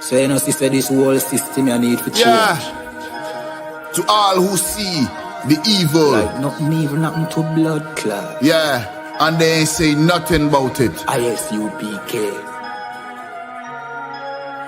So you know, sister, this whole system you need to change. Yeah. To all who see the evil. Like nothing evil, nothing to blood clot. Yeah. And they ain't say nothing about it. I.S.U.P.K.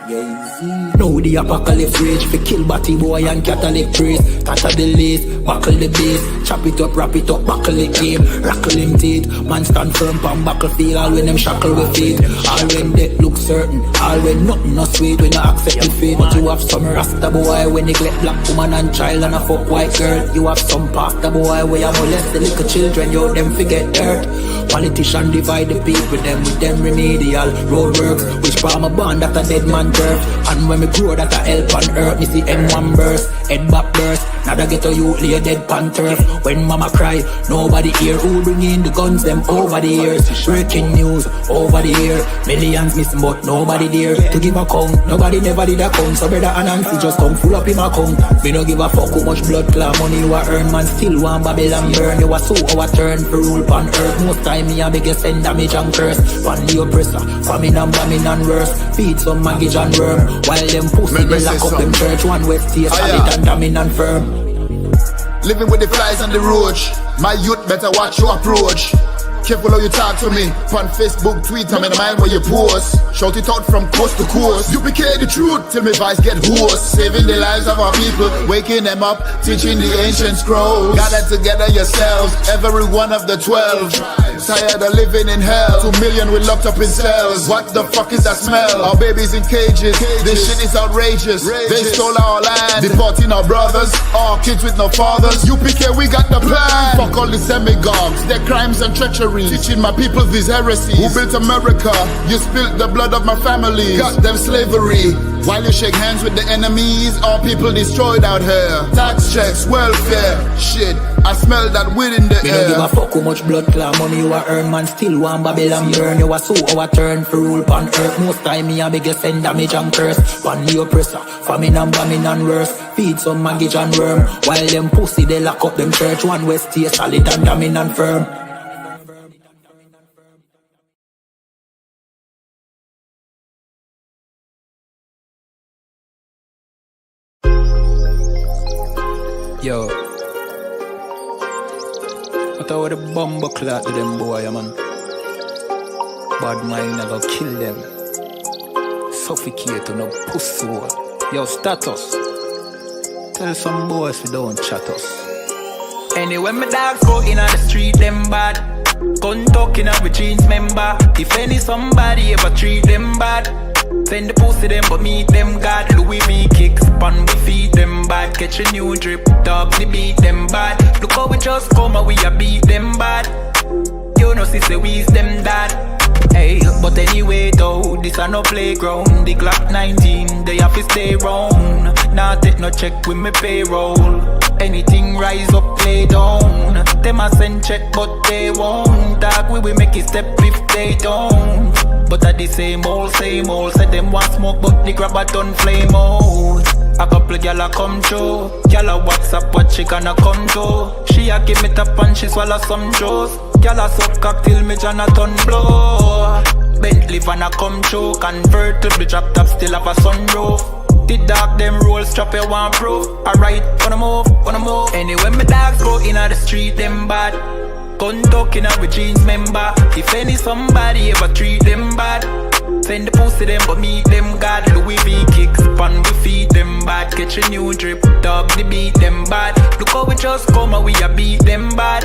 Yeah, now the apocalypse rage for kill batty boy and Catholic priest. Tatter the lace, buckle the base, chop it up, wrap it up, buckle the game, rackle him teeth. Man stand firm pan battlefield, all when them shackle with feet. All when death look certain, all when nothing no sweet, when you accept the fate. But you have some rasta boy when neglect black woman and child and a fuck white girl. You have some pastor boy where you molest the little children, yo them forget dirt. Politician divide the people with them remedial roadworks. Which farm a band that a dead man turf. And when me grow that a help on earth, me see M1 burst, head back burst. Now they get a youth lay dead pan turf. When mama cry, nobody hear. Who bring in the guns them over the years? Breaking news over the year. Millions missing but nobody there to give a count. Nobody never did a count. So brother and Nancy just come full up in my account. Me no give a fuck how much blood clot money you a earn. Man still want Babylon burn. You a so our turn for rule pan earth. Most time me a biggest send damage and curse. Pan the oppressor, famine and bombing and worse. Feed some maggot and worm. While them pussy they lock up them church. One west here solid and damning and firm. Living with the flies on the roach. My youth better watch your approach. Careful how you talk to me. On Facebook, Twitter, in the mind where you post. Shout it out from coast to coast. UPK the truth till me voice get hoarse. Saving the lives of our people, waking them up, teaching the ancient scrolls. Gather together yourselves, every one of the 12. Tired of living in hell. 2 million we locked up in cells. What the fuck is that smell? Our babies in cages. This shit is outrageous. They stole our land, deporting our brothers, our kids with no fathers. UPK, we got the plan. Fuck all the demagogues, their crimes and treachery. Teaching my people these heresies. Who built America? You spilled the blood of my family. Got them slavery. While you shake hands with the enemies, all people destroyed out here. Tax checks, welfare, shit. I smell that weed in the air. Me no give a fuck how much blood clot money you a earn. Man still want Babylon burn. You a so our turn for rule pan earth. Most time me a biggest send damage and curse. Pan the oppressor, famine and bombing and worse. Feed some maggot and worm. While them pussy they lock up them church. One west here solid and damning and firm. Yo, what about the bomb clot to them boy, man? Bad mind never kill them. Suffocate to no pussy. Yo, status. Tell some boys we don't chat us. Anyway, my dogs go in on the street, them bad. Gun talking up with jeans member. If any somebody ever treat them bad, send the pussy them but meet them God. Louis V kicks pan we feed them bad. Catch a new drip, dogs we beat them bad. Look how we just come and we a beat them bad. You know sister we's them dad. Hey, but anyway though, this a no playground. The Glock 19, they have to stay round. Nah take no check with me payroll. Anything rise up, play down. Them a send check but they won't. Dog we make it step if they don't. But at the same old, said them want smoke but the grab a done flame out. A couple gyal a come through. Gyal a WhatsApp what she gonna come to. She a give me tap and she swallow some juice. Gyal a suck cock till me Jonathan blow. Bentley van a come through. Convert to the drop top still have a sunroof. The dog them roll strap you one proof. Alright, wanna move. Anyway my dogs go in on the street them bad. Gun talking up with jeans member. If any somebody ever treat them bad, send the pussy them but meet them God. Louis V kicks pan we feed them bad. Catch a new drip, dog they beat them bad. Look how we just come and we a beat them bad.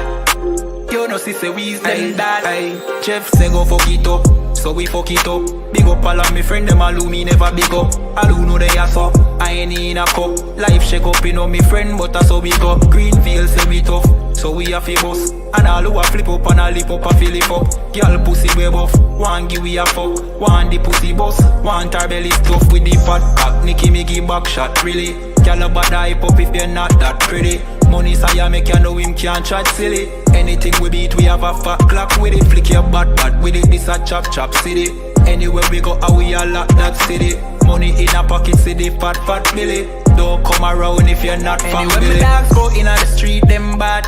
You know sister we's them dad. Jeff say go fuck it up, so we fuck it up. Big up all of me friend them all who me never big up. All who know they are so, I ain't in a cup. Life shake up, you know me friend but that's how we go. Greenfield say we tough, so we a famous. And all who a flip up and a lip up a fill it up. Girl pussy way buff, one give we a fuck. One the pussy boss, one her belly stuff with the fat cock. Nicky me give back shot really. Girl a bad hype up if they're not that pretty. Money say make you know him can't chat silly. Anything we beat we have a fat clock with it. Flick your bad with it, this a chop city. Anywhere we go we a lock that city. Money in a pocket city, fat Billy. Don't come around if you're not family. Anyway, my dogs go in on the street, them bad.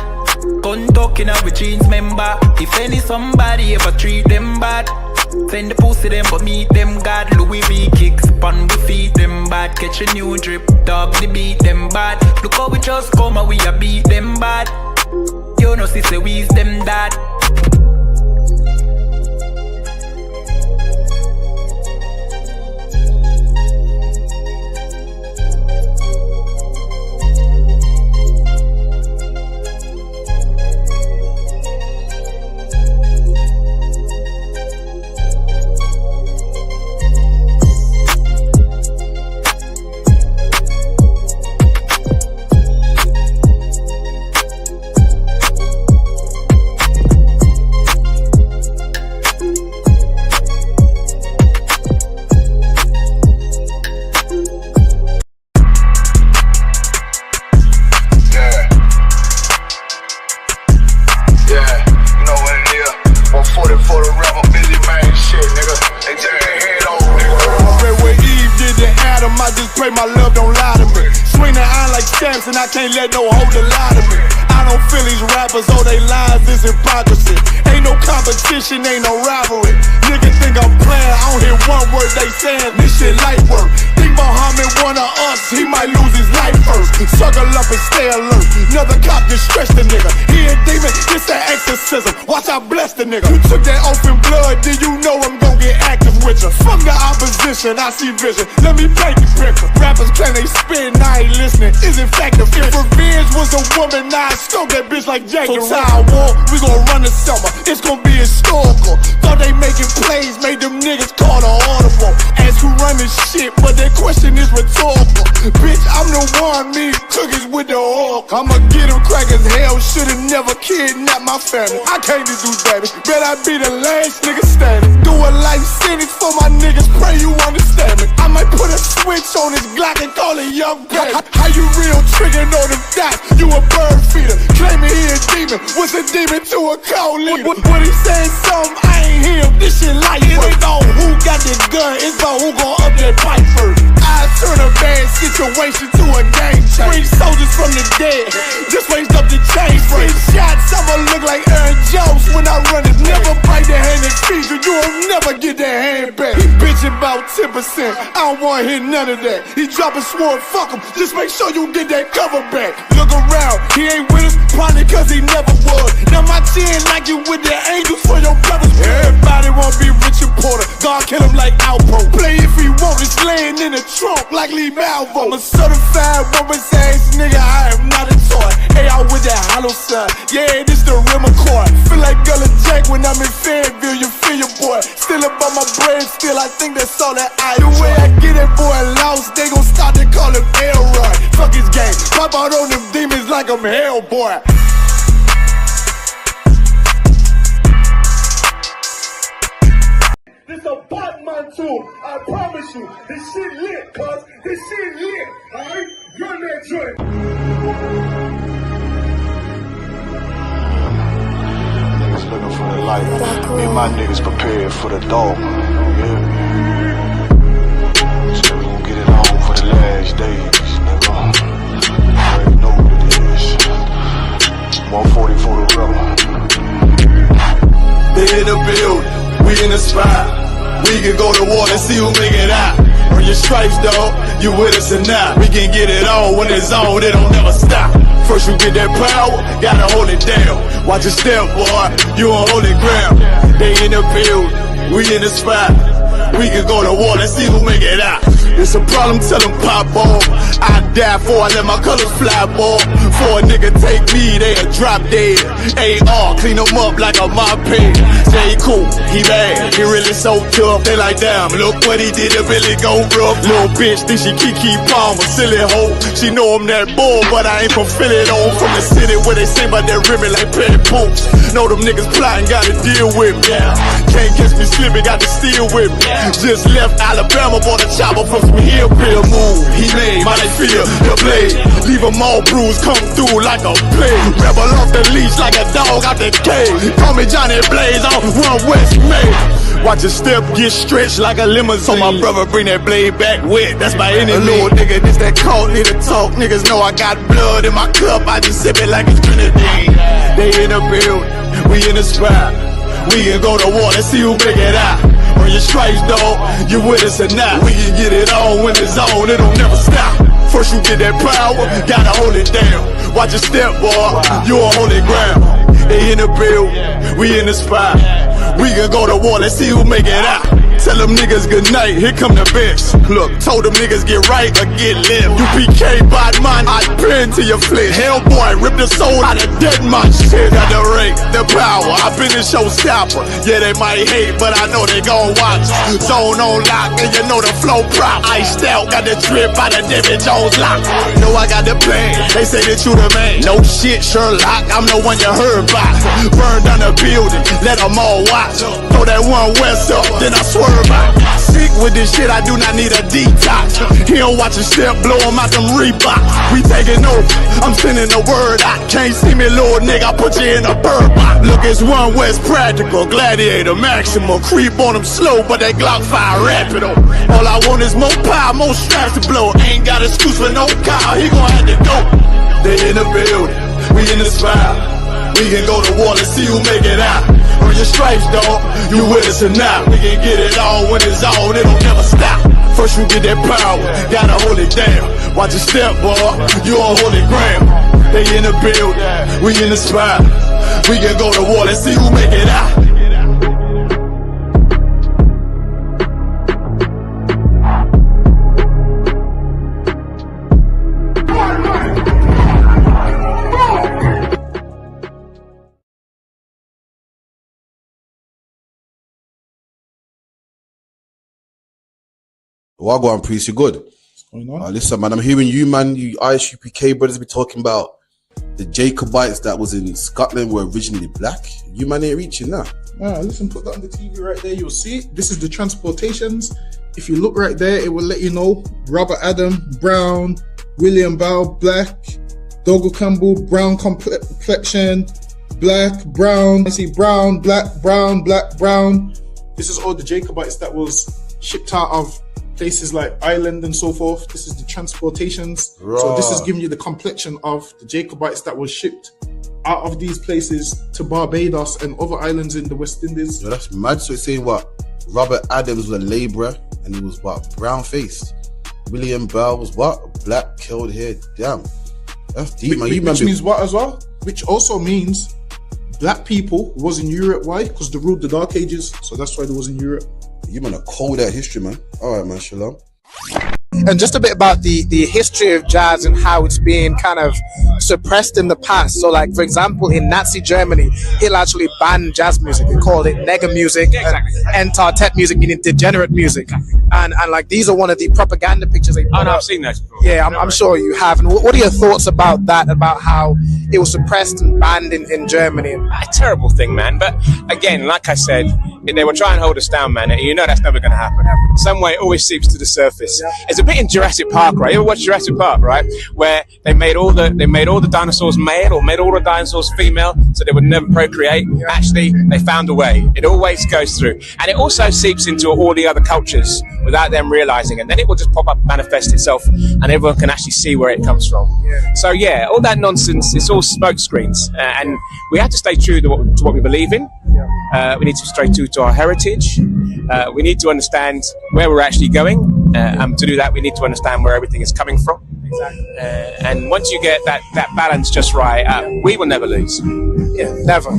Gun talking up with jeans member. If any somebody ever treat them bad, Send the pussy them, but meet them God. Louis V kicks upon we feed them bad. Catch a new drip, dog, they beat them bad. Look how we just come and we a beat them bad. You know, sister, we's them that. And I can't let no hoe to lie to me. I don't feel these rappers, oh they lies, this hypocrisy. Ain't no competition, ain't no rivalry. Niggas think I'm playing, I don't hear one word they saying. This shit light work. Think Muhammad one of us, he might lose his life first. Suckle up and stay alert. Another cop just stretch the nigga. He a demon, it's an exorcism. Watch I bless the nigga. You took that oath in blood, then you know I'm gon' get active with you. Fuck the opposition, I see vision. Let me paint the picture. Rappers claim they spit, I ain't listening. Is it fact if revenge was a woman, now I stroke that bitch like Jake. So Tower War, we gon' run the summer. It's gon' be historical. Thought they making plays, made them niggas call the audible. Ask who run this shit, but that question is rhetorical. Bitch, I'm the one, me cookies with the oil. I'ma get them crackers, hell, should've never kidnapped my family. I can't do that, bet I be the last nigga standing. Do a life sentence for my niggas, pray you understand me. I might put a switch on this Glock and call it young baby. How you real trigger know them dots? You a bird feeder, claiming he a demon. What's a demon to a cold leader? What he saying something, I ain't hear him. This shit light work. It ain't about who got the gun, it's about who gon' up that fight first. I turn a bad situation to a game changer. Bring soldiers from the dead, just raised up the chain. 6 shots, I'ma look like Aaron Jones when I run it. Never bite the hand and feed you, you won't never get that hand back. He bitchin' about 10%, I don't wanna hear none of that. He dropping sword, fuck him, just make sure you get that cover back. Look around, he ain't with us, probably cause he never was. Now my chin like you with the angels for your brothers. Everybody wanna be Richard Porter, God kill him like Alpo. Play if he want, it's laying in the trunk like Lee Malvo. I'm a certified woman's ass nigga, I am not a toy. Hey, I with that hollow sign, yeah, this the rim accord. Feel like Gullah Jack when I'm in Fayetteville, you feel your boy. Still about my brain, still I think that's all that I do. The way I get that boy lost, they gon' start to call him Elroy. Fuck his game, pop out on them demons like I'm Hellboy. This a Batman tune, I promise you. This shit lit, cuz. This shit lit, alright? Run that joint. Niggas looking for the light. Me and my niggas prepared for the dog. Yeah. So we gon' get it on for the last days, nigga. You already know what it is. 140 for the rebel. They in the building, we in the spot. We can go to war and see who make it out. Earn your stripes, dog, you with us or not. We can get it on when it's on, it don't never stop. First you get that power, gotta hold it down. Watch your step, boy, you on holy ground. They in the building, we in the spot. We can go to war and see who make it out. It's a problem, tell them pop off. I die for I let my colors fly, boy. For a nigga take me, they a drop dead. AR, clean them up like a mop head. Say he cool, he bad, he really so tough. They like, damn, look what he did to Billy go rough. Little bitch think she Kiki Palmer, silly hoe. She know I'm that bull, but I ain't from Philly though. From the city where they say about that ribbon like petty poops. Know them niggas plotting, gotta deal with me. Can't catch me slipping, got to steal with me. Just left Alabama, bought a chopper from some hillbilly move. He made my they feel the blade. Leave them all bruised, come through like a plague. Rebel off the leash like a dog out the cage. Call me Johnny Blaze on One West May. Watch your step get stretched like a limousine. So my brother bring that blade back wet, that's my enemy. A little nigga, this that cult, need to talk. Niggas know I got blood in my cup, I just sip it like it's grenadine. They in the building, we in the spot. We can go to war and see who make it out. Earn your stripes, dog. You with us or not? We can get it on when it's on. It don't never stop. First you get that power, gotta hold it down. Watch your step, boy. You on holy ground. They in the build, we in the spot. We can go to war, let's see who make it out. Tell them niggas good night, here come the bitch. Look, told them niggas get right or get left. UPK, bad man, I pin to your flesh. Hellboy, rip the soul out of dead man. Shit, got the ring, the power. I been the showstopper. Yeah, they might hate, but I know they gon' watch. Zone on lock, and you know the flow prop. Iced out, got the drip out of David Jones lock. Know I got the plan, they say that you the man. No shit, Sherlock, I'm the one you heard about. Burn down the building, let them all watch. Throw that one west up, then I swerve out. Sick with this shit, I do not need a detox. He don't watch a step, blow him out them Reeboks. We taking over, I'm sending the word out. Can't see me, little nigga, I put you in a bird box. Look, it's one West practical, gladiator maximal. Creep on them slow, but that Glock 5 rapid on. All I want is more power, more straps to blow. Ain't got excuse for no car, he gon' have to go. They in the building, we in the spot. We can go to war, let's see who make it out. Earn your stripes, dog, you with us or not. We can get it on when it's on, it don't never stop. First you get that power, gotta hold it down. Watch your step, boy, you on holy ground. They in the building, we in the spot. We can go to war, let's see who make it out. Wagwan priest, you good? What's going on? Listen, man, I'm hearing you, man, you I.S.U.P.K brothers be talking about the Jacobites that was in Scotland were originally black. You, man, ain't reaching that. Nah, listen, put that on the TV right there. You'll see it. This is the transportations. If you look right there, it will let you know. Robert Adam, brown. William Bow, black. Dougal Campbell, brown complexion. Black, brown. I see brown, black, brown, black, brown. This is all the Jacobites that was shipped out of places like Ireland and so forth. This is the transportations. Right. So this is giving you the complexion of the Jacobites that was shipped out of these places to Barbados and other islands in the West Indies. Yo, that's mad. So it's saying what? Robert Adams was a labourer and he was what? Brown faced. William Bell was what? Black, curled hair. Damn. That's deep, man. Which means what as well? Which also means black people was in Europe. Why? Because they ruled the Dark Ages. So that's why they was in Europe. You man are cold at history, man. All right, man. Shalom. And just a bit about the history of jazz and how it's been kind of suppressed in the past. So like, for example, in Nazi Germany, Hitler actually banned jazz music. They called it nigger music, and Entartet music, meaning degenerate music. And like, these are one of the propaganda pictures they put no, I've seen that before. Yeah, I'm sure you have. And what are your thoughts about that, about how it was suppressed and banned in Germany? A terrible thing, man. But again, like I said, they were trying to hold us down, man. You know that's never going to happen. Some way it always seeps to the surface. It's a bit in Jurassic Park, right? You ever watch Jurassic Park, right? Where they made all the dinosaurs male or made all the dinosaurs female, so they would never procreate. Actually, they found a way. It always goes through, and it also seeps into all the other cultures without them realizing, and then it will just pop up, manifest itself, and everyone can actually see where it comes from. So yeah, all that nonsense, it's all smoke screens, and we have to stay true to what we believe in. We need to stay true to our heritage. We need to understand where we're actually going. And to do that, we need to understand where everything is coming from. And once you get that balance just right, we will never lose. Yeah, never.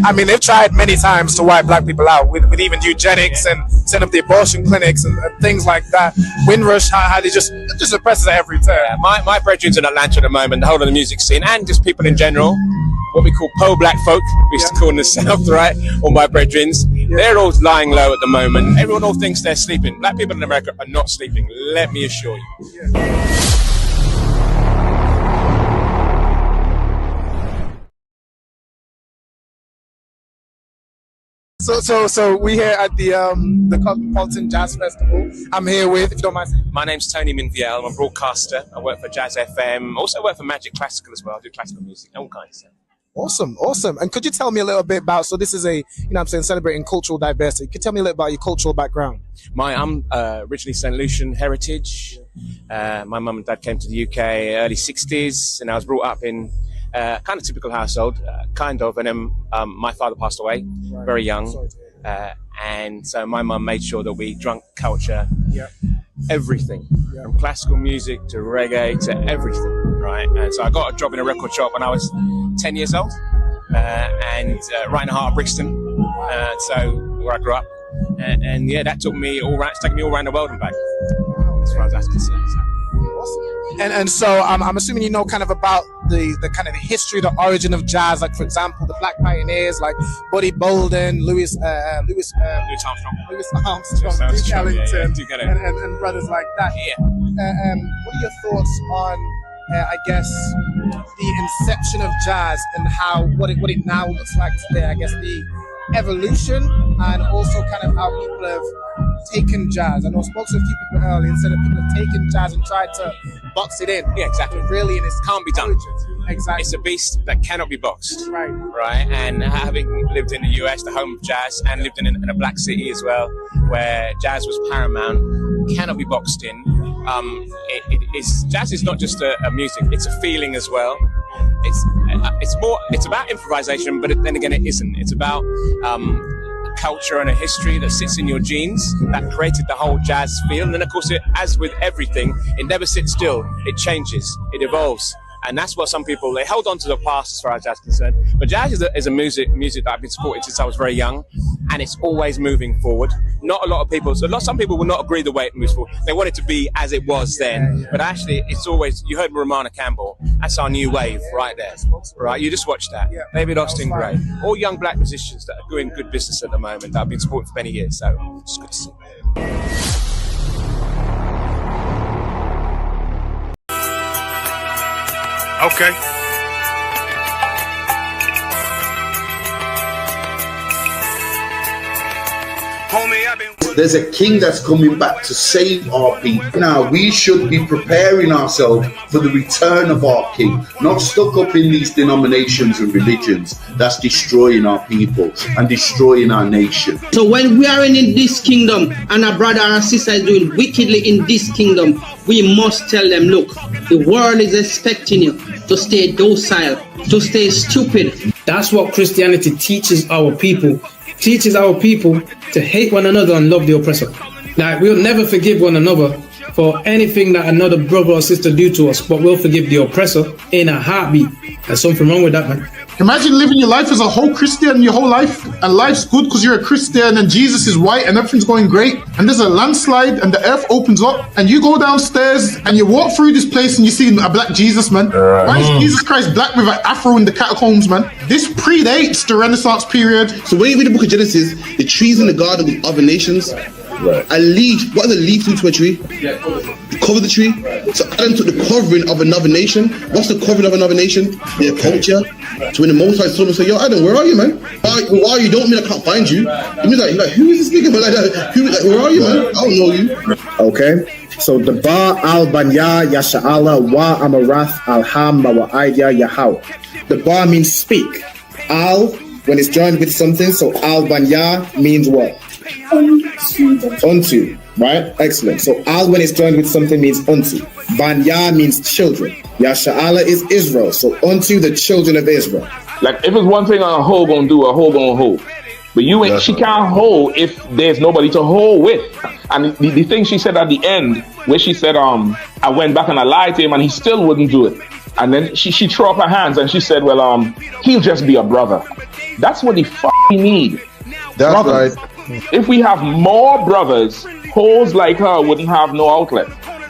I mean, they've tried many times to wipe black people out with even eugenics and set up the abortion clinics and things like that. Windrush, how they just suppress it every turn. My brethren's in Atlanta at the moment, the whole of the music scene, and just people in general, what we call po-black folk, we used to call in the South, right? All my brethren's, they're all lying low at the moment. Everyone all thinks they're sleeping. Black people in America are not sleeping, let me assure you. So we here at the Cosmopolitan Jazz Festival. I'm here with, if you don't mind saying. My name's Tony Minviel. I'm a broadcaster. I work for Jazz FM. Also work for Magic Classical as well. I do classical music, all kinds of stuff. Awesome. And could you tell me a little bit about, so this is celebrating cultural diversity. Could you tell me a little about your cultural background? I'm originally St. Lucian heritage. My mum and dad came to the UK early 60s, and I was brought up in kind of typical household, and then my father passed away very young, And so my mum made sure that we drunk culture, Yeah. everything, from classical music to reggae to everything, right? And so I got a job in a record shop when I was 10 years old, and right in the heart of Brixton, so where I grew up. And yeah, that took me all around, it's taken me all around the world and back, as far as that's concerned. So. And so I'm assuming you know kind of about the kind of the history, the origin of jazz, like for example, the Black pioneers like Buddy Bolden, Louis Armstrong, Duke Ellington, and brothers like that. Yeah. What are your thoughts on, I guess, the inception of jazz and how what it now looks like today? I guess the evolution and also kind of how people have taken jazz. I know I spoke to a few people earlier and said that people have taken jazz and tried to box it in. Yeah, exactly. Really, and it Can't be done. Exactly. It's a beast that cannot be boxed. Right. And having lived in the US, the home of jazz, and lived in a black city as well, where jazz was paramount, cannot be boxed in. Jazz is not just a music; it's a feeling as well. It's about improvisation, but then again, it isn't. It's about a culture and a history that sits in your genes that created the whole jazz feel. And then, of course, as with everything, it never sits still. It changes. It evolves. And that's what some people, they hold on to the past as far as jazz is concerned. But jazz is a music that I've been supporting since I was very young, and it's always moving forward. Not a lot of people, some people will not agree the way it moves forward. They want it to be as it was then. But actually, it's always, you heard Romana Campbell, that's our new wave right there. Right, you just watched that. David Austin Gray. All young black musicians that are doing good business at the moment that I've been supporting for many years. So it's good to see. Okay. Homie, I've been... There's a king that's coming back to save our people. Now, we should be preparing ourselves for the return of our king, not stuck up in these denominations and religions that's destroying our people and destroying our nation. So when we are in this kingdom and a brother or a sister is doing wickedly in this kingdom, we must tell them, look, the world is expecting you to stay docile, to stay stupid. That's what Christianity teaches our people. Teaches our people to hate one another and love the oppressor. Like, we'll never forgive one another for anything that another brother or sister do to us, but we'll forgive the oppressor in a heartbeat. There's something wrong with that, man. Imagine living your life as a whole Christian your whole life, and life's good because you're a Christian and Jesus is white and everything's going great, and there's a landslide and the earth opens up and you go downstairs and you walk through this place and you see a black Jesus, man. Why is Jesus Christ black with an afro in the catacombs, man? This predates the Renaissance period. So when you read the book of Genesis, the trees in the garden with other nations, a leaf, what does a leaf do to a tree? Cover the tree. So Adam took the covering of another nation. What's the covering of another nation? Their culture. So when the Most High saw him, say, yo, Adam, where are you, man? Where are you? Don't mean I can't find you. It means like who is this nigga, man? Like that. Where are you, man? I don't know you. Okay. So the Ba al Banya Yasha'ala wa Amarath al Ham wa Idea Yahweh. The Ba means speak. Al, when it's joined with something, so al Banya means what? Unto, right? Excellent. So al when it's joined with something means unto. Banya means children. Yasha'ala is Israel. So unto the children of Israel. Like if it's one thing a hoe gonna do, a hoe gonna hold. But you ain't, she can't hold if there's nobody to hold with. And the thing she said at the end, where she said, I went back and I lied to him and he still wouldn't do it. And then she threw up her hands and she said, well, he'll just be a brother. That's what he need. That's brothers. right. If we have more brothers, hoes like her wouldn't have no outlet.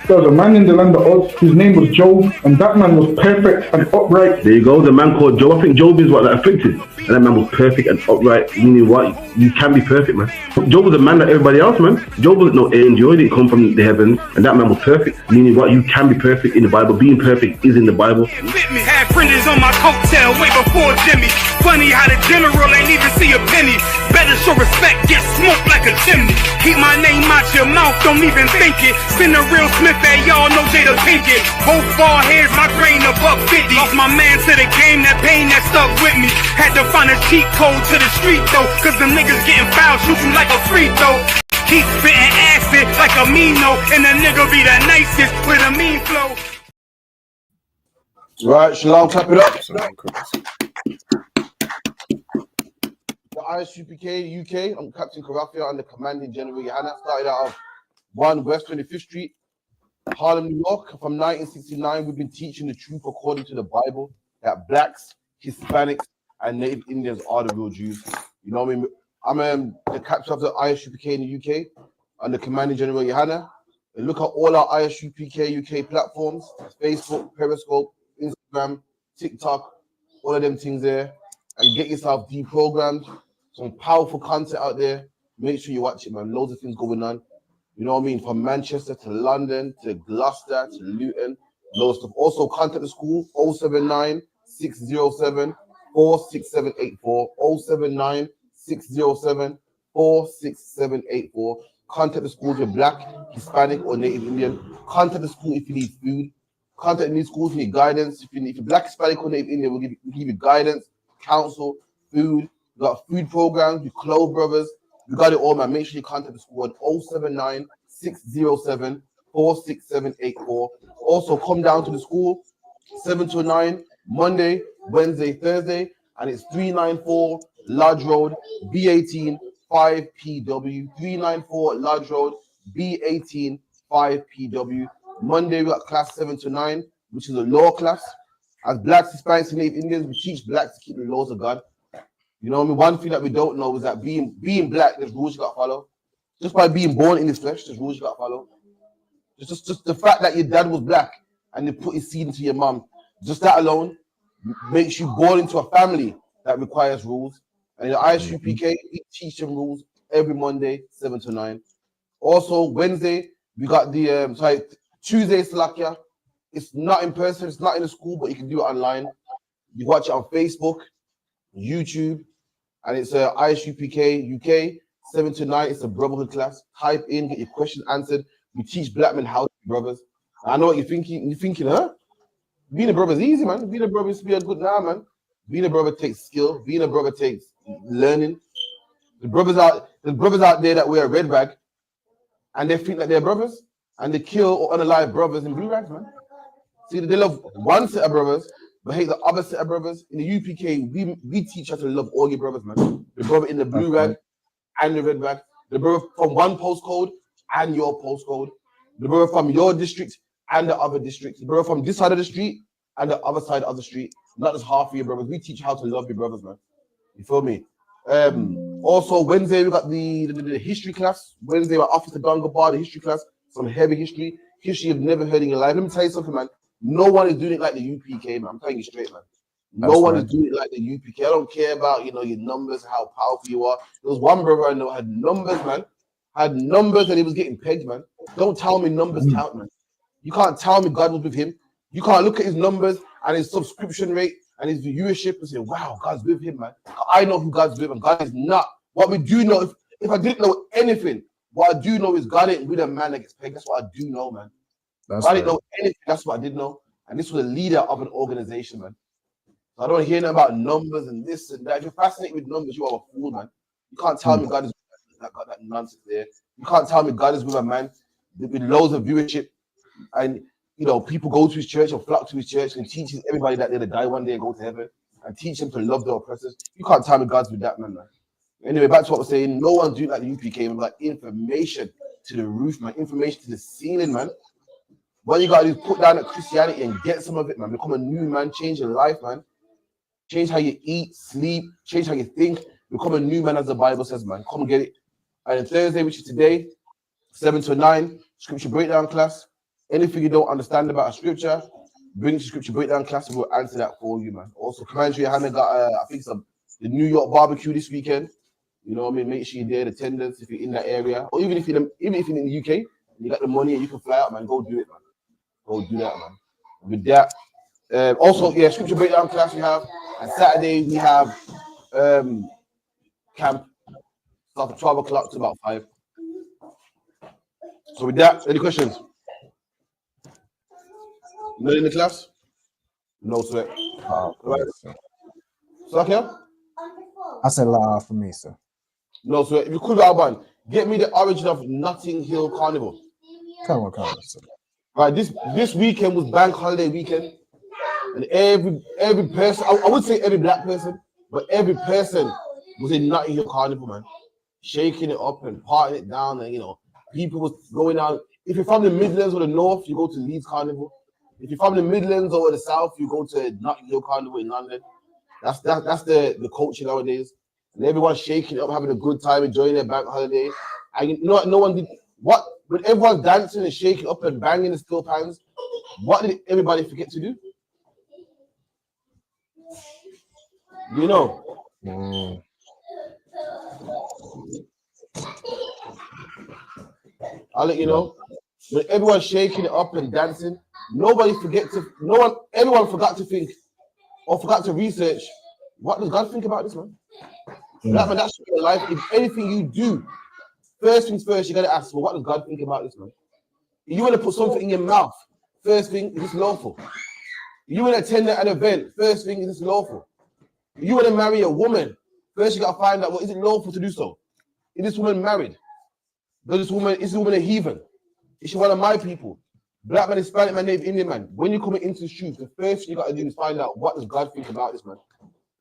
There was a man in the land of Oz, his name was Job, and that man was perfect and upright. There you go, the man called Job. I think Job is what, like, afflicted. And that man was perfect and upright, meaning what? You can be perfect, man. Job was a man like everybody else, man. Job wasn't no angel, he didn't come from the heavens, and that man was perfect, meaning what? You can be perfect in the Bible. Being perfect is in the Bible. Had fringes on my coattail way before Jimmy. Funny how the general ain't even see a penny. Better show respect, get smoked like a chimney. Keep my name out your mouth, don't even think it. Send a real Smith at y'all know Jada Pinkett. Both ball heads, my grain above 50. Lost my man to the game, that pain that stuck with me. Had to find a cheat code to the street though, cause them niggas getting fouled, shoot you like a free throw. Keep spitting acid like a Mino, and the nigga be the nicest with a mean flow. Right, Shalom, tap it up. I.S.U.P.K. UK. I'm Captain Karafia. I'm the Commanding General YAHANNA. Started out of 1 West 25th Street, Harlem, New York. From 1969, we've been teaching the truth according to the Bible that blacks, Hispanics, and Native Indians are the real Jews. You know what I mean? I'm the captain of the I.S.U.P.K. in the UK. I'm the Commanding General YAHANNA. And look at all our I.S.U.P.K. UK platforms: Facebook, Periscope, Instagram, TikTok, all of them things there. And get yourself deprogrammed. Some powerful content out there. Make sure you watch it, man. Loads of things going on. You know what I mean? From Manchester to London to Gloucester to Luton. Loads of stuff. Also, contact the school 079 607 46784. 079 607 46784. Contact the school if you're black, Hispanic, or Native Indian. Contact the school if you need food. Contact the school if you need guidance. If you're black, Hispanic, or Native Indian, we'll give you guidance, counsel, food. We got food programs, we clothe brothers. We got it all, man. Make sure you contact the school at 079 607 46784. Also, come down to the school 7 to 9, Monday, Wednesday, Thursday, and it's 394 Lodge Road, B18 5PW. 394 Lodge Road, B18 5PW. Monday, we got class 7 to 9, which is a law class. As blacks, Hispanics, and Native Indians, we teach blacks to keep the laws of God. You know what I mean? One thing that we don't know is that being black, there's rules you got to follow. Just by being born in this flesh, there's rules you got to follow. Just the fact that your dad was black and they put his seed into your mum, just that alone makes you born into a family that requires rules. And in the I.S.U.P.K, we teach them rules every Monday, 7 to 9. Also, Wednesday, we got the Tuesday Slakia. It's not in person, it's not in the school, but you can do it online. You watch it on Facebook, YouTube, and it's I.S.U.P.K. UK, 7 to 9. It's a brotherhood class. Type in, get your questions answered. We teach black men how to be brothers. I know what you're thinking. You're thinking, huh? Being a brother is easy, man. Being a brother is to be a good now, man. Being a brother takes skill. Being a brother takes learning. The brothers out there that wear a red rag, and they think that they're brothers, and they kill or unalive brothers in blue rags, man. See, they love one set of brothers, but hate the other set of brothers. In the UPK, we teach how to love all your brothers, man. The brother in the blue rag and the red rag. The brother from one postcode and your postcode. The brother from your district and the other district. The brother from this side of the street and the other side of the street. Not just half of your brothers. We teach how to love your brothers, man. You feel me? Also, Wednesday, we got the history class. Wednesday, we're Officer Donga Bar, the history class. Some heavy history. History you've never heard in your life. Let me tell you something, man. No one is doing it like the UPK, man. I'm telling you straight, man. No one is doing it like the UPK. I don't care about, your numbers, how powerful you are. There was one brother I know had numbers, man. Had numbers and he was getting pegged, man. Don't tell me numbers count, man. You can't tell me God was with him. You can't look at his numbers and his subscription rate and his viewership and say, wow, God's with him, man. I know who God's with and God is not. What we do know, if I didn't know anything, what I do know is God ain't with a man that gets pegged. That's what I do know, man. I didn't know anything. That's what I did know. And this was a leader of an organization, man. So I don't hear nothing about numbers and this and that. If you're fascinated with numbers, you are a fool, man. You can't tell me God is that nonsense there. You can't tell me God is with a man with loads of viewership and people go to his church or flock to his church and teaches everybody that they're to die one day and go to heaven and teach them to love their oppressors. You can't tell me God's with that man. Anyway, back to what we're saying. No one's doing like the UPK. We've got information to the roof, man. Information to the ceiling, man. What you gotta do is put down at Christianity and get some of it, man. Become a new man, change your life, man. Change how you eat, sleep, change how you think. Become a new man, as the Bible says, man. Come get it. And on Thursday, which is today, 7 to 9, scripture breakdown class. Anything you don't understand about a scripture, bring it to scripture breakdown class and we'll answer that for you, man. Also, Commander YAHANNA got, I think, the New York barbecue this weekend. You know what I mean? Make sure you're there, attendance, if you're in that area. Or even if you're in the UK, and you got the money and you can fly out, man, go do it, man. Go do that, man. With that, also, scripture breakdown class we have. And Saturday, we have camp. Start at 12 o'clock to about 5. So with that, any questions? Not in the class? No sweat. Right. Sakia? I said for me, sir. No sweat. If you could, Alban, get me the origin of Notting Hill Carnival. Come on, sir. Right, this weekend was bank holiday weekend. And every person, I would say every black person, but every person was in Notting Hill Carnival, man. Shaking it up and parting it down, and you know, people was going out. If you're from the Midlands or the North, you go to Leeds Carnival. If you're from the Midlands or the South, you go to Notting Hill Carnival in London. That's the culture nowadays. And everyone's shaking it up, having a good time, enjoying their bank holiday. And you know what? No one did what when everyone's dancing and shaking up and banging the steel pans. What did everybody forget to do? You know. I'll let you know. When everyone's shaking it up and dancing, everyone forgot to think or forgot to research. What does God think about this, man? That should be your life. If anything you do, first things first, you gotta ask, well, what does God think about this, man? If you want to put something in your mouth, first thing, is this lawful? If you want to attend an event, first thing, is this lawful? If you want to marry a woman, first you gotta find out, well, is it lawful to do so? Is this woman married? Is this woman a heathen? Is she one of my people? Black man, Hispanic man, Native Indian man. When you're coming into the truth, the first thing you gotta do is find out what does God think about this, man.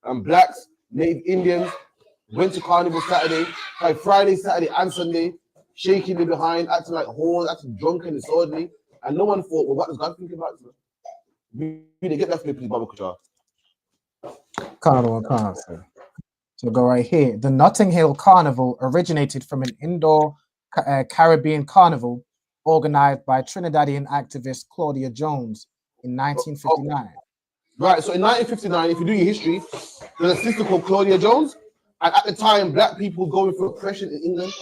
And blacks, Native Indians, went to Carnival Friday, Saturday, and Sunday, shaking me behind, acting like whores, acting drunk and disorderly. And no one thought, well, what does God think about this, man? We didn't get that flip, please, Baba Kuchar. Carnival, sir. So go right here. The Notting Hill Carnival originated from an indoor Caribbean carnival organized by Trinidadian activist Claudia Jones in 1959. Right, so in 1959, if you do your history, there's a sister called Claudia Jones, and at the time, black people going through oppression in England,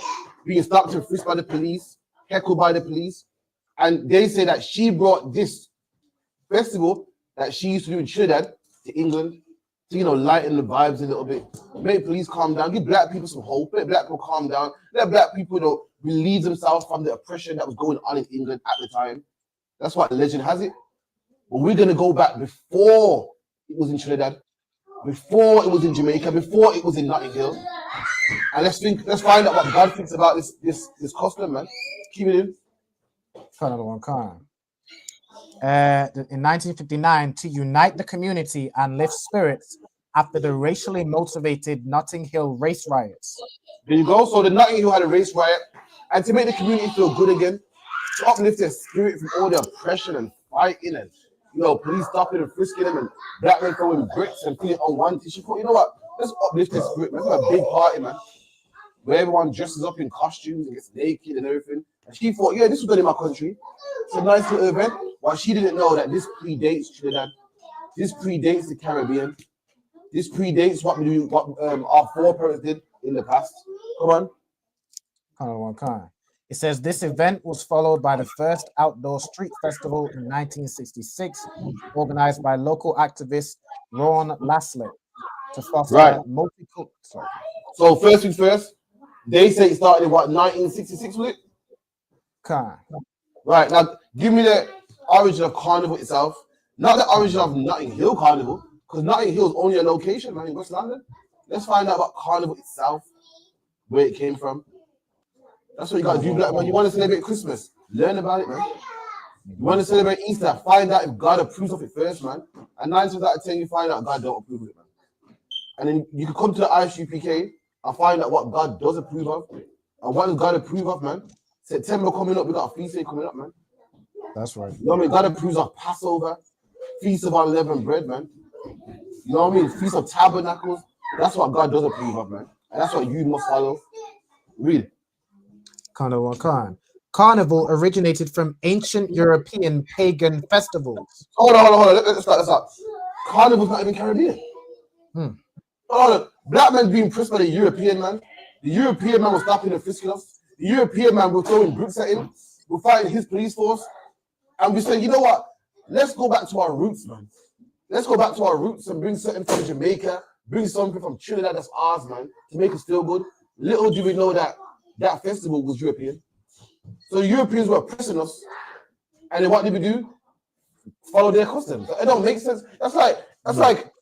being stopped and frisked by the police, heckled by the police, and they say that she brought this festival that she used to do in Trinidad to England to, you know, lighten the vibes a little bit, make police calm down, give black people some hope, let black people calm down, let black people, you know, relieve themselves from the oppression that was going on in England at the time. That's why legend has it. But we're gonna go back before it was in Trinidad, before it was in Jamaica, before it was in Notting Hill, and let's find out what God thinks about this custom, man. Keep it in. Another one, in 1959, to unite the community and lift spirits after the racially motivated Notting Hill race riots. There you go. So the Notting Hill had a race riot, and to make the community feel good again, to uplift their spirit from all the oppression and fighting and, you know, police stopping and frisking them and black men throwing bricks and feeling unwanted. She thought, you know what? Let's uplift their spirit. Let's have a big party, man, where everyone dresses up in costumes and gets naked and everything. And she thought, yeah, this was done in my country. It's a nice little event. While she didn't know that this predates Trinidad, this predates the Caribbean, this predates what our foreparents did in the past. Come on. It says this event was followed by the first outdoor street festival in 1966, organized by local activist Ron Laslett to foster multicultural. So first things first, they say it started in what, 1966, was it? Right, now give me the origin of Carnival itself, not the origin of Notting Hill Carnival, because Notting Hill is only a location, man, in West London. Let's find out about Carnival itself, where it came from. That's what you gotta do, black man. You want to celebrate Christmas, learn about it, man. You want to celebrate Easter, find out if God approves of it first, man. And 9 times out of 10, you find out God don't approve of it, man. And then you can come to the I.S.U.P.K and find out what God does approve of. And what does God approve of, man? September coming up, we got a feast day coming up, man. That's right. You know what I mean? God approves of Passover, Feast of Unleavened Bread, man. You know what I mean? Feast of Tabernacles. That's what God does approve of, man. And that's what you must follow. Read. Carnival originated from ancient European pagan festivals. Hold on. Let's start. Carnival's not even Caribbean. Hold on. Black men being pressed by the European man. The European man was stopping and frisking us. The European man was throwing bricks at him. We're fighting his police force. And we're saying, you know what? Let's go back to our roots, man. Let's go back to our roots and bring something from Jamaica, bring something from Trinidad that's ours, man, to make us feel good. Little do we know that that festival was European. So the Europeans were oppressing us. And then what did we do? Follow their customs. It don't make sense. That's like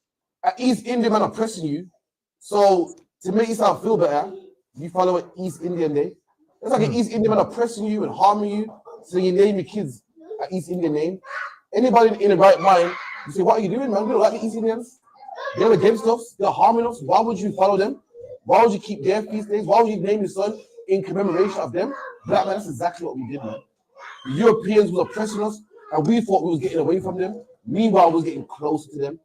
an East Indian man oppressing you. So to make yourself feel better, you follow an East Indian day. It's like an East Indian man oppressing you and harming you. So you name your kids an East Indian name. Anybody in the right mind, you say, what are you doing, man? You don't like the East Indians? They're against us. They're harming us. Why would you follow them? Why would you keep their feast days? Why would you name your son in commemoration of them? Black man, that's exactly what we did, man. The Europeans was oppressing us, and we thought we was getting away from them. Meanwhile, we was getting closer to them.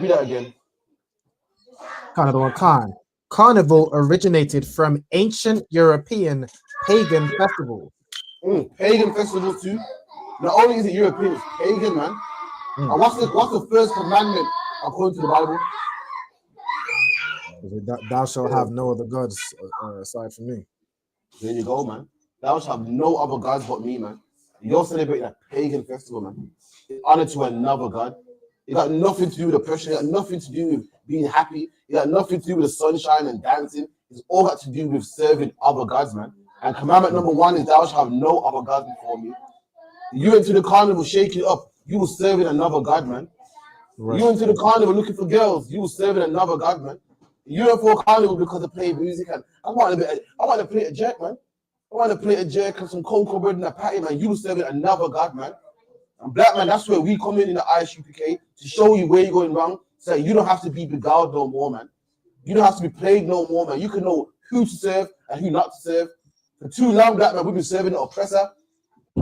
Read that again. Carnival originated from ancient European pagan festivals. Pagan festivals too. Not only is it European, it's pagan, man. And what's the first commandment according to the Bible? Thou shalt have no other gods aside from me. There you go, man. Thou shalt have no other gods but me, man. You're celebrating a pagan festival, man. It's honor to another god. It got nothing to do with oppression. It got nothing to do with being happy. It got nothing to do with the sunshine and dancing. It's all got to do with serving other gods, man. And commandment number 1 is thou shalt have no other gods before me. You went to the carnival shaking it up. You were serving another god, man. Right. You went to the carnival looking for girls. You were serving another god, man. You went for a carnival because of playing music. And I want to play a jerk, man. I want to play a jerk and some cocoa bread and a patty, man. You were serving another god, man. And black man, that's where we come in the I.S.U.P.K. to show you where you're going wrong. So you don't have to be beguiled no more, man. You don't have to be played no more, man. You can know who to serve and who not to serve. For too long, black man, we've been serving the oppressor.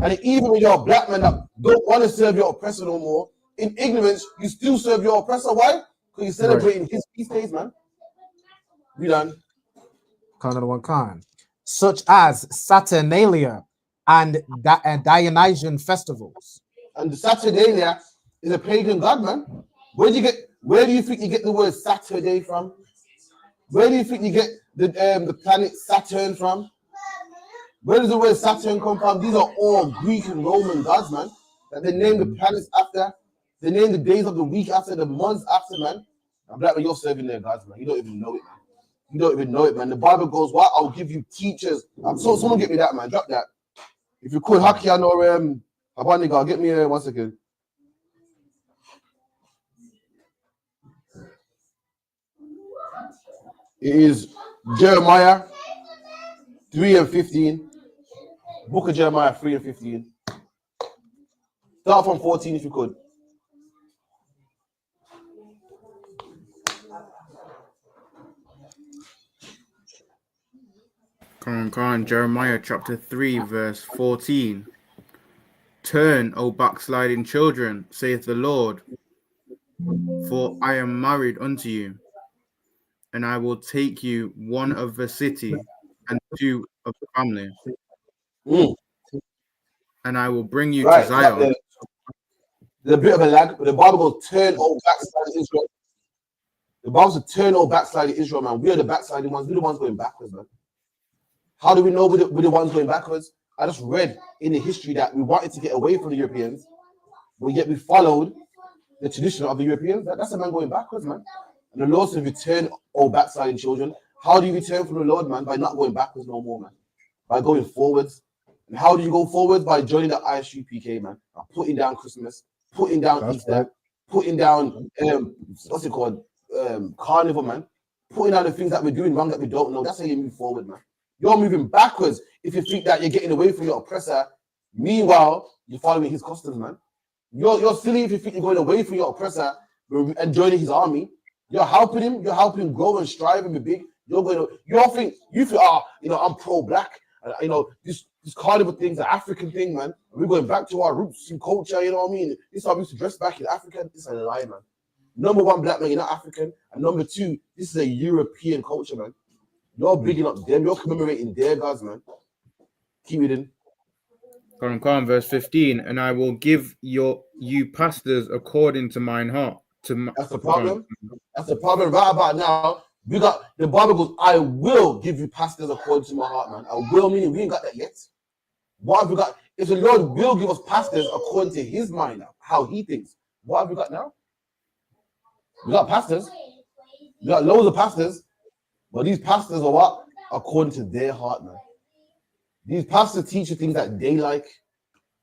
And even when you're a black man that don't want to serve your oppressor no more, in ignorance, you still serve your oppressor. Why? Because you're celebrating his feast days, man. We done. Such as Saturnalia and Dionysian festivals. And the Saturnalia is a pagan god, man. Where do you think you get the word Saturday from? Where do you think you get the planet Saturn from? Where does the word Saturn come from? These are all Greek and Roman gods, man. That they name the planets after. They name the days of the week after, the months after, man. I'm black, but you're serving their gods, man. You don't even know it, man. You don't even know it, man. The Bible goes, "What? I'll give you teachers." So someone get me that, man. Drop that. If you could, Hakian or Abaniga, get me 1 second. It is Jeremiah 3:15. Book of Jeremiah 3:15. Start from 14 if you could. Come on, Jeremiah chapter 3, verse 14. Turn, O backsliding children, saith the Lord, for I am married unto you, and I will take you one of the city and two of the family. And I will bring you to Zion. There's a bit of a lag, but the Bible goes, turn, O backsliding Israel. The Bible says, turn, O backsliding Israel, man. We are the backsliding ones. We're the ones going backwards, man. How do we know we're the ones going backwards? I just read in the history that we wanted to get away from the Europeans, but yet we followed the tradition of the Europeans. That's a man going backwards, man. And the Lord said, return, O backsliding children. How do you return from the Lord, man? By not going backwards no more, man. By going forwards. And how do you go forwards? By joining the I.S.U.P.K, man. By putting down Christmas, putting down Easter, putting down, what's it called? Carnival, man. Putting down the things that we're doing wrong that we don't know. That's how you move forward, man. You're moving backwards if you think that you're getting away from your oppressor. Meanwhile, you're following his customs, man. You're silly if you think you're going away from your oppressor and joining his army. You're helping him grow and strive and be big. You feel, I'm pro-black. This carnival thing's an African thing, man. We're going back to our roots and culture, you know what I mean? This is how we used to dress back in Africa. This is a lie, man. Number 1, black man, you're not African. And number 2, this is a European culture, man. You're bigging up them. You're commemorating their gods, man. Keep it in. Come, verse 15. And I will give you pastors according to mine heart. That's the problem. That's the problem. Right about now, we got the Bible goes, I will give you pastors according to my heart, man. I will, meaning we ain't got that yet. What have we got? If the Lord will give us pastors according to his mind, how he thinks, what have we got now? We got pastors. We got loads of pastors. But these pastors are what? According to their heart, man. These pastors teach you things that they like.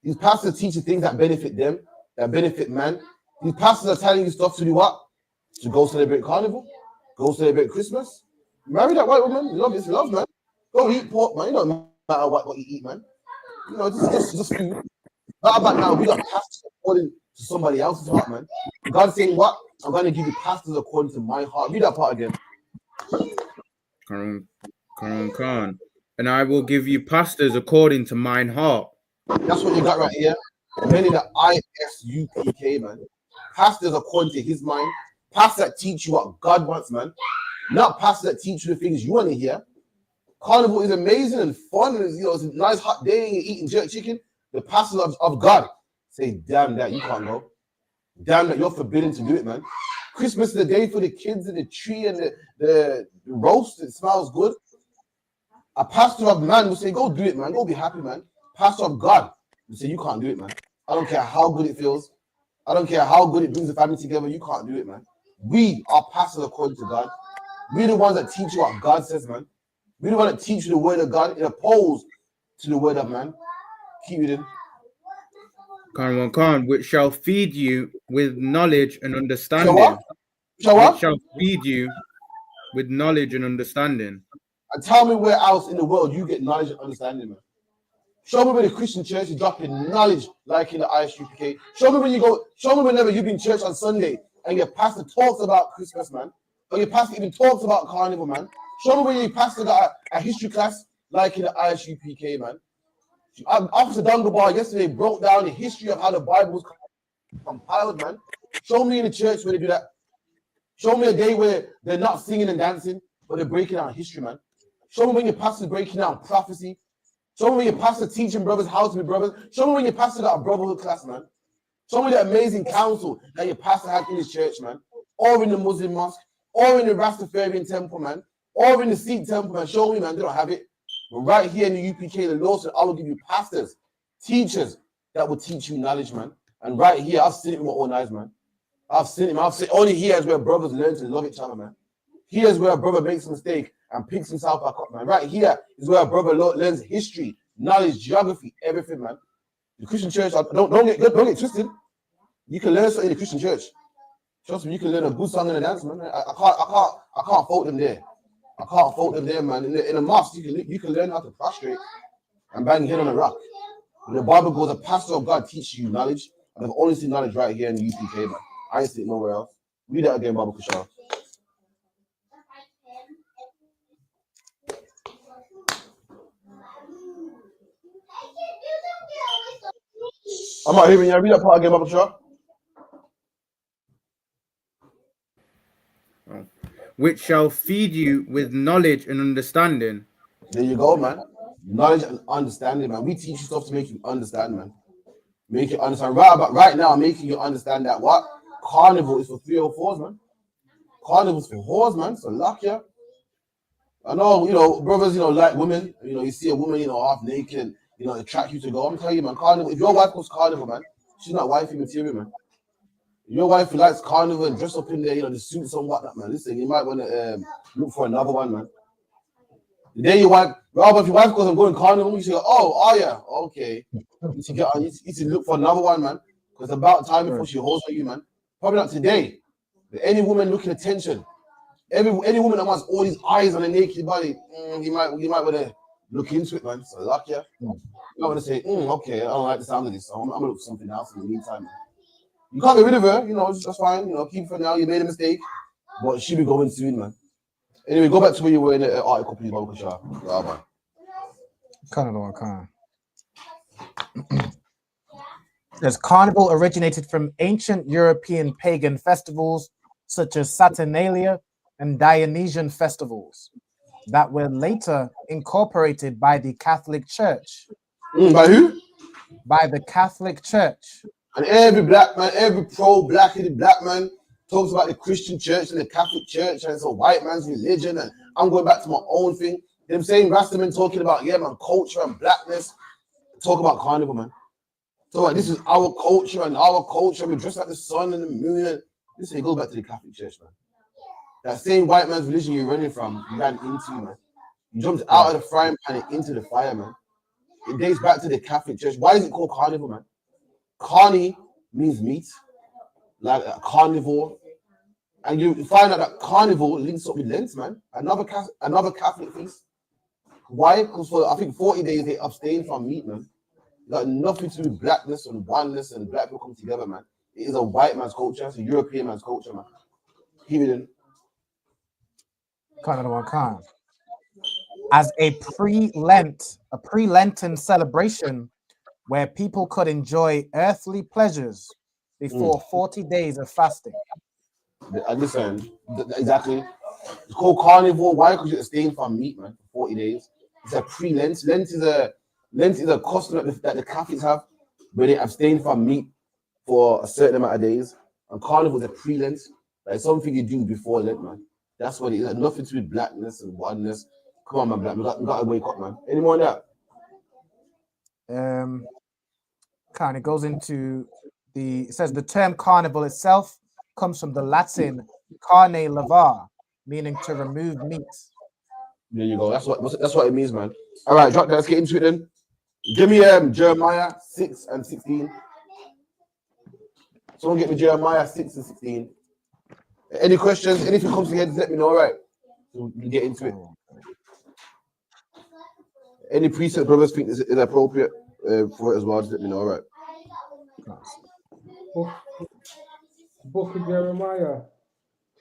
These pastors teach you things that benefit them, that benefit man. These pastors are telling you stuff to do what? To go celebrate carnival, go celebrate Christmas. Marry that white woman. Love is love, man. Go eat pork, man. It don't matter what you eat, man. Just food. Not about now. We got pastors according to somebody else's heart, man. God's saying what? I'm going to give you pastors according to my heart. Read that part again. Khan. And I will give you pastors according to mine heart. That's what you got right here. Many the I.S.U.P.K, man. Pastors according to his mind. Pastors that teach you what God wants, man. Not pastors that teach you the things you want to hear. Carnival is amazing and fun, and it's a nice hot day and you're eating jerk chicken. The pastors of God say, damn that, you can't go. Damn that, you're forbidden to do it, man. Christmas is the day for the kids and the tree and the roast. It smells good. A pastor of man will say, go do it, man. Go be happy, man. Pastor of God will say, you can't do it, man. I don't care how good it feels. I don't care how good it brings the family together. You can't do it, man. We are pastors according to God. We're the ones that teach you what God says, man. We're the ones that teach you the word of God in opposed to the word of man. Keep it in. Khan, which shall feed you with knowledge and understanding. Which shall feed you with knowledge and understanding. And tell me where else in the world you get knowledge and understanding, man. Show me where the Christian church is dropping knowledge like in the I.S.U.P.K. Show me when you go, show me whenever you've been in church on Sunday and your pastor talks about Christmas, man. Or your pastor even talks about Carnival, man. Show me when your pastor got a history class like in the I.S.U.P.K, man. Officer Dungabar yesterday broke down the history of how the Bible was compiled, man. Show me in the church where they do that. Show me a day where they're not singing and dancing, but they're breaking down history, man. Show me when your pastor's breaking down prophecy. Show me when your pastor teaching brothers how to be brothers. Show me when your pastor got a brotherhood class, man. Show me the amazing counsel that your pastor had in his church, man. Or in the Muslim mosque, or in the Rastafarian temple, man. Or in the Sikh temple, man. Show me, man. They don't have it. But right here in the UPK, the Lord said, I will give you pastors, teachers that will teach you knowledge, man. And right here, I've seen it with my own eyes, man. I've seen him. I've seen only here is where brothers learn to love each other, man. Here's where a brother makes a mistake and picks himself back up, man. Right here is where a brother learns history, knowledge, geography, everything, man. The Christian church, don't get twisted. You can learn something in the Christian church. Trust me, you can learn a good song and a dance, man. I can't fault them there. I can't fault them there, man. In a mosque, you can learn how to prostrate and bang your head on a rock. When the Bible goes, a pastor of God teaches you knowledge. And I've only seen knowledge right here in the UPK, man. I ain't seen it nowhere else. Read that again, Baba Kushal. I'm not hearing you. Read that part again, Baba Kushal. Which shall feed you with knowledge and understanding. There you go, man. Knowledge and understanding, man. We teach you stuff to make you understand, man. Make you understand. Right now, I'm making you understand that what? Carnival is for 304's, man. Carnival's for whores, man. So lock ya. I know, brothers, like women. You see a woman, half naked, attract you to go. I'm telling you, man, Carnival. If your wife goes Carnival, man, she's not wifey material, man. Your wife who likes Carnival and dress up in there, the suits and whatnot, man. Listen, you might want to look for another one, man. The day your wife, Rob, if your wife goes, I'm going Carnival, you say, oh yeah, okay. You should look for another one, man. Because it's about time before she holds for you, man. Probably not today. But any woman looking attention, any woman that wants all these eyes on a naked body, you might want to look into it, man. So luck, yeah. You might want to say, okay, I don't like the sound of this, so I'm gonna look for something else in the meantime, man. You can't get rid of her, that's fine. Keep her for now. You made a mistake, but she'll be going soon, man. Anyway, go back to where you were in the article, please, Baba Kushal. There's Carnival originated from ancient European pagan festivals such as Saturnalia and Dionysian festivals that were later incorporated by the Catholic Church. By who? By the Catholic Church. And every black man, every pro-black-headed black man talks about the Christian church and the Catholic church and it's a white man's religion and I'm going back to my own thing. Them same Rastaman talking about, culture and blackness. Talk about Carnival, man. So like, this is our culture and our culture. We dress like the sun and the moon. And listen, go back to the Catholic church, man. That same white man's religion you're running from, you ran into, man. You jumped out of the frying pan and into the fire, man. It dates back to the Catholic church. Why is it called Carnival, man? Carni means meat, like a carnivore. And you find out that carnival links up with Lent, man. Another Catholic feast. Why? Because for, I think, 40 days they abstain from meat, man. It got nothing to do with blackness and oneness and black people come together, man. It is a white man's culture. It's a European man's culture, man. Keep it in. Khan. as a pre-Lenten celebration where people could enjoy earthly pleasures before 40 days of fasting. Listen, exactly. It's called carnivore. Why? Because you're staying from meat, man, for 40 days. It's a pre-Lent. Lent is a custom that the Catholics have, where they abstain from meat for a certain amount of days. And carnivore is a pre-Lent, like something you do before Lent, man. That's what it is. Nothing to do with blackness and oneness. Come on, man, black. We got to wake up, man. Any more on that? Kind of goes into it says the term carnival itself comes from the Latin carne levar, meaning to remove meat. There you go. That's what it means, man. All right, let's get into it then. Give me Jeremiah 6 and 16. Someone get me Jeremiah 6 and 16. Any questions? Anything comes to your head, let me know, all right? So we can get into it. Any precept brothers think is appropriate for it as well, just let me know, all right? Book of Jeremiah,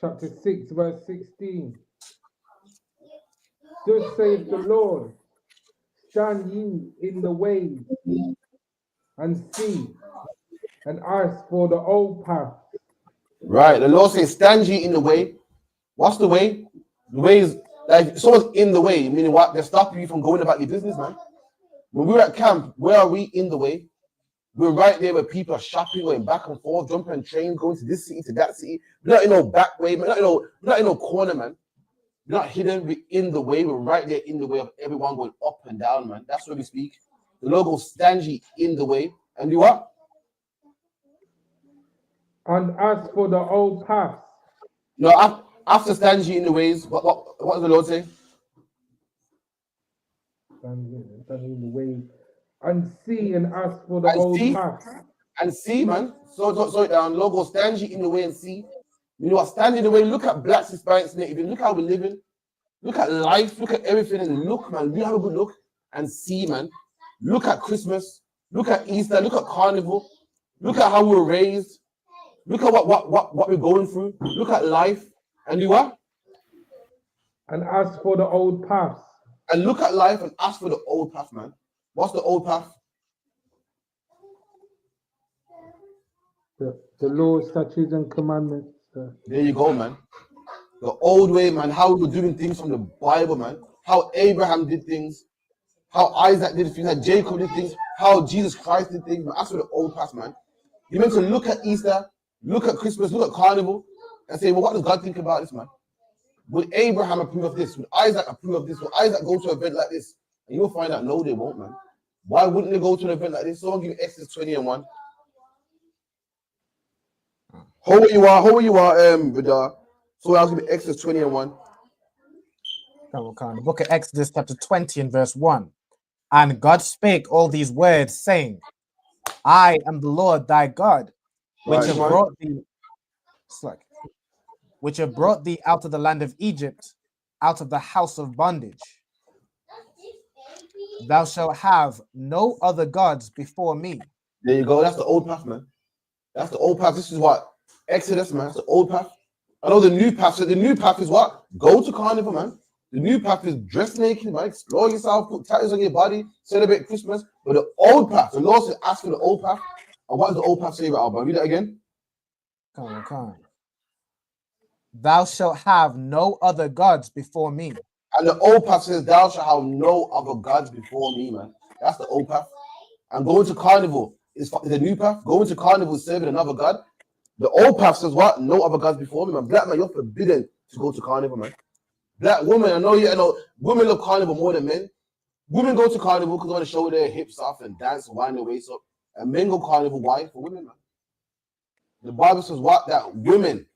chapter 6, verse 16. Thus saith the Lord, stand ye in the way and see, and ask for the old path. Right, the Lord says, stand ye in the way. What's the way? The way is, like, someone's in the way, meaning what? They're stopping you from going about your business, man. When we're at camp, where are we in the way? We're right there where people are shopping, going back and forth, jumping on trains, going to this city, to that city. We're not in no back way, man. We're not in no corner, man. We're not hidden, we're in the way. We're right there in the way of everyone going up and down, man. That's where we speak. The logo stands ye in the way. And do what? And as for the old path. No, after stands ye in the ways, what does the Lord say? Stand in the way and see and ask for the old path. And see, man. So it down. Logo stands ye in the way and see. You know what? Stand in the way. Look at blacks, Hispanics, Native. Look how we're living. Look at life. Look at everything. And look, man. We have a good look and see, man. Look at Christmas. Look at Easter. Look at Carnival. Look at how we were raised. Look at what we're going through. Look at life. And do what? And ask for the old path. And look at life and ask for the old path, man. What's the old path? The laws, statutes, and commandments. There you go, man. The old way, man. How we were doing things from the Bible, man. How Abraham did things. How Isaac did things. How Jacob did things. How Jesus Christ did things. Man. Ask for the old path, man. You meant to look at Easter, look at Christmas, look at Carnival, and say, well, what does God think about this, man? Would Abraham approve of this? Would Isaac approve of this? Would Isaac go to an event like this? And you'll find out, no, they won't, man. Why wouldn't they go to an event like this? Someone give me Exodus 20 and 1. How you are, Vidar. So I'll give me Exodus 20 and 1. The book of Exodus, chapter 20 and verse 1. And God spake all these words, saying, I am the Lord thy God, which have brought thee out of the land of Egypt, out of the house of bondage. Thou shalt have no other gods before me. There you go. That's the old path, man. That's the old path. This is what Exodus, man. That's the old path. I know the new path. So the new path is what? Go to Carnival, man. The new path is dress naked, man. Explore yourself, put tattoos on your body, celebrate Christmas. But the old path, the Lord said, ask for the old path. And what does the old path say about Alba? Read that again. Come on. Thou shalt have no other gods before me. And the old path says, thou shalt have no other gods before me, man. That's the old path. And going to Carnival is the new path. Going to Carnival is serving another god. The old path says what? No other gods before me, man. Black man, you're forbidden to go to Carnival, man. Black women, I know women love Carnival more than men. Women go to Carnival because they want to show their hips off and dance and wind their waist up. And men go Carnival, why? For women, man. The Bible says what? That women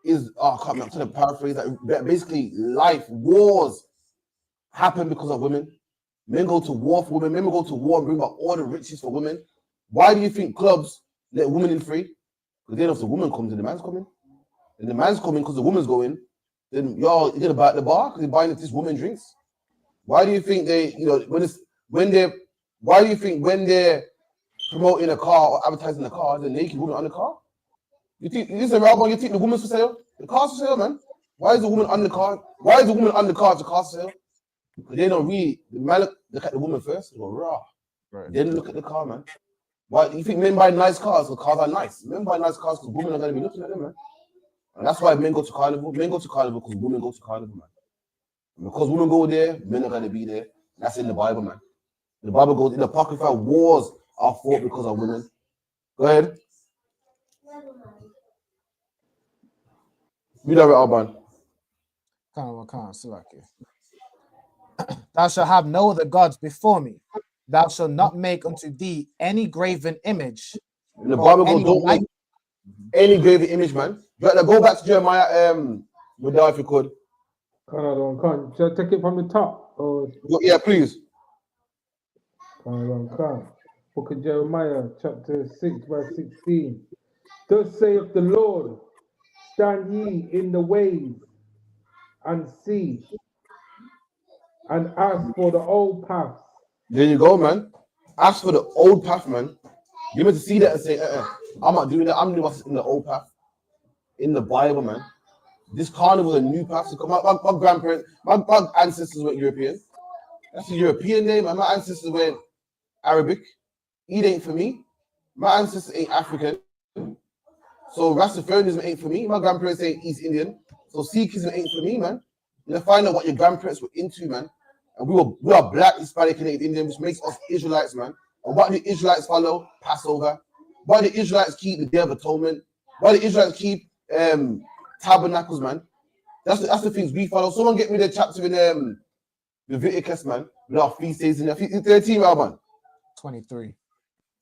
is, I'm trying to paraphrase that basically life, wars happen because of women. Men go to war for women. Men go to war and bring back all the riches for women. Why do you think clubs let women in free? Because then if the woman comes in, the man's coming. And the man's coming because the woman's going. Then you're gonna buy at the bar because you're buying this woman drinks. Why do you think when they're promoting a car or advertising a car, the naked woman on the car? You think the woman's for sale? The car's for sale, man. Why is the woman on the car? Why is the woman on the car if the car's for sale? They don't read. The man look at the woman first. They go raw. Right. Then look at the car, man. Why you think men buy nice cars? Because cars are nice. Men buy nice cars because women are gonna be looking at them, man. And that's why men go to carnival. Men go to carnival because women go to carnival, man. And because women go there, men are gonna be there. That's in the Bible, man. The Bible goes in the Apocrypha, wars are fought because of women. Go ahead. Read that, Alban. Thou shalt have no other gods before me. Thou shalt not make unto thee any graven image. In the Bible goes, don't make any graven image, man. You got to go back to Jeremiah, if you could. Can't. Shall I take it from the top? Or... Yeah, please. Can't. Book of Jeremiah, chapter 6, verse 16. Thus saith the Lord, stand ye in the ways and see, and ask for the old paths. There you go, man. Ask for the old path, man. You meant to see that and say, I'm not doing that. I'm doing what's in the old path. In the Bible, man. This carnival is a new path. So my grandparents, my ancestors were European. That's a European name, and my ancestors were Arabic. Eid ain't for me. My ancestors ain't African. So Rastafarianism ain't for me. My grandparents ain't East Indian. So Sikhism ain't for me, man. You gotta find out what your grandparents were into, man. And we are black, Hispanic, and Indian, which makes us Israelites, man. And what do the Israelites follow? Passover. Why do the Israelites keep the Day of Atonement? Why do the Israelites keep tabernacles, man? That's the things we follow. Someone get me the chapter in Leviticus, man. With our feast days in there. 13, man. 23.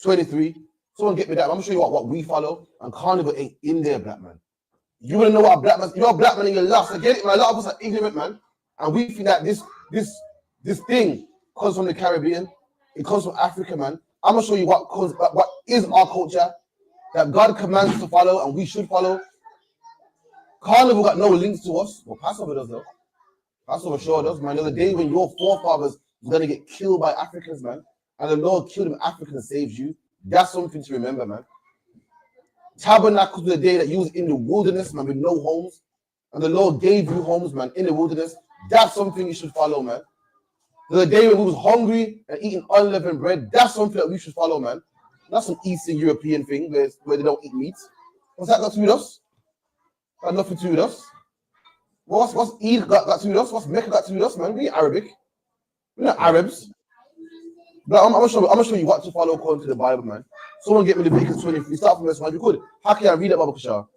23. Someone get me that. I'm gonna show you what we follow. And carnival ain't in there, black man. You wanna know what a black man? You're a black man and you're lost. I get it, man. A lot of us are ignorant, man. And we think that this thing comes from the Caribbean. It comes from Africa, man. I'm gonna show you what is our culture that God commands us to follow and we should follow. Carnival got no links to us. Well, Passover does though. Passover sure does, man. There's a day when your forefathers were gonna get killed by Africans, man. And the Lord killed them Africans and saved you. That's something to remember, man. Tabernacles was the day that you was in the wilderness, man, with no homes. And the Lord gave you homes, man, in the wilderness. That's something you should follow, man. The day when we was hungry and eating unleavened bread, that's something that we should follow, man. That's some Eastern European thing where they don't eat meat. What's that got to do with us? Got nothing to do with us. What's Eid got to do with us? What's Mecca got to do with us, man? We ain't Arabic. We're not Arabs. But I'm gonna show you what to follow according to the Bible, man. Someone get me the Leviticus 23. Start from verse 1. If you could. How can I read that, Baba Kashar?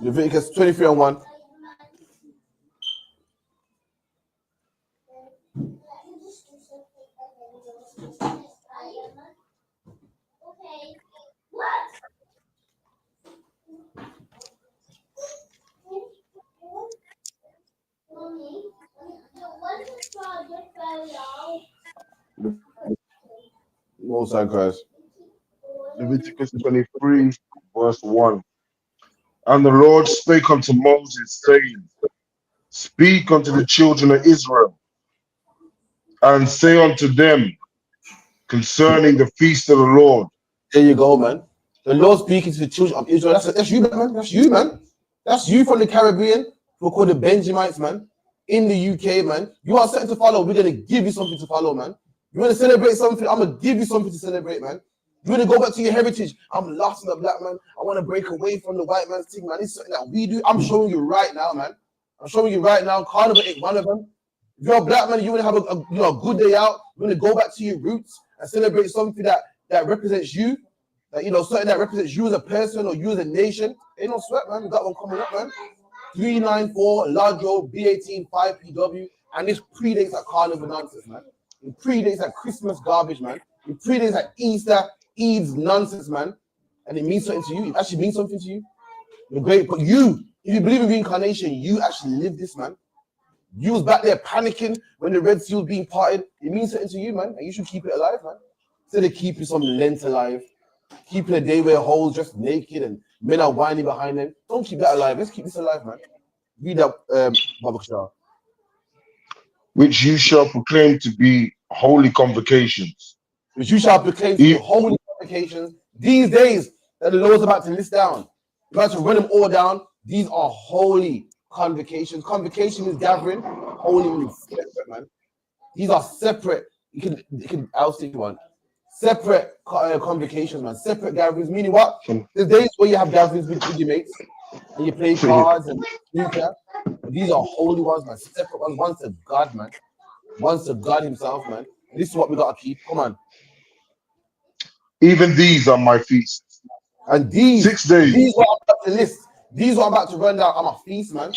Leviticus 23 and 1. Most High Christ. Leviticus 23, verse 1. And the Lord spake unto Moses, saying, Speak unto the children of Israel, and say unto them concerning the feast of the Lord. There you go, man. The Lord speaking to the children of Israel. That's you, man. That's you, man. That's you from the Caribbean. We're called the Benjamites, man. In the UK, man. You are something to follow. We're going to give you something to follow, man. You want to celebrate something? I'm going to give you something to celebrate, man. You want to go back to your heritage? I'm lost in the black man. I want to break away from the white man's thing, man. It's something that we do. I'm showing you right now, man. I'm showing you right now. Carnival ain't one of them. If you're a black man, you want to have a good day out. You want to go back to your roots and celebrate something that represents you. Something that represents you as a person or you as a nation. Ain't no sweat, man. We got one coming up, man. 394 Large Road, B18 5PW. And this predates that carnival nonsense, man. It predates that Christmas garbage, man. It predates that Easter Eve's nonsense, man. And it means something to you. It actually means something to you. You're great. But you, if you believe in reincarnation, you actually live this, man. You was back there panicking when the Red Sea was being parted. It means something to you, man. And you should keep it alive, man. Instead of keeping some Lent alive, keeping a day where hoes just naked and men are whining behind them. Don't keep that alive. Let's keep this alive, man. Read that, Baba Kashar. Which you shall proclaim to be holy convocations. Which you shall proclaim to be holy convocations. These days that the Lord's about to list down. You have to run them all down. These are holy convocations. Convocation is gathering. Holy means separate, man. These are separate. You can I'll stick to one. Separate convocations, man. Separate gatherings. Meaning what? There's days where you have gatherings with your mates and you play cards and snooker. These are holy ones, man. Separate ones. One's to God, man. One's to God Himself, man. This is what we gotta keep. Come on. Even these are my feasts. And these 6 days. These what I'm about to list. These what I'm about to run down are my feasts, man.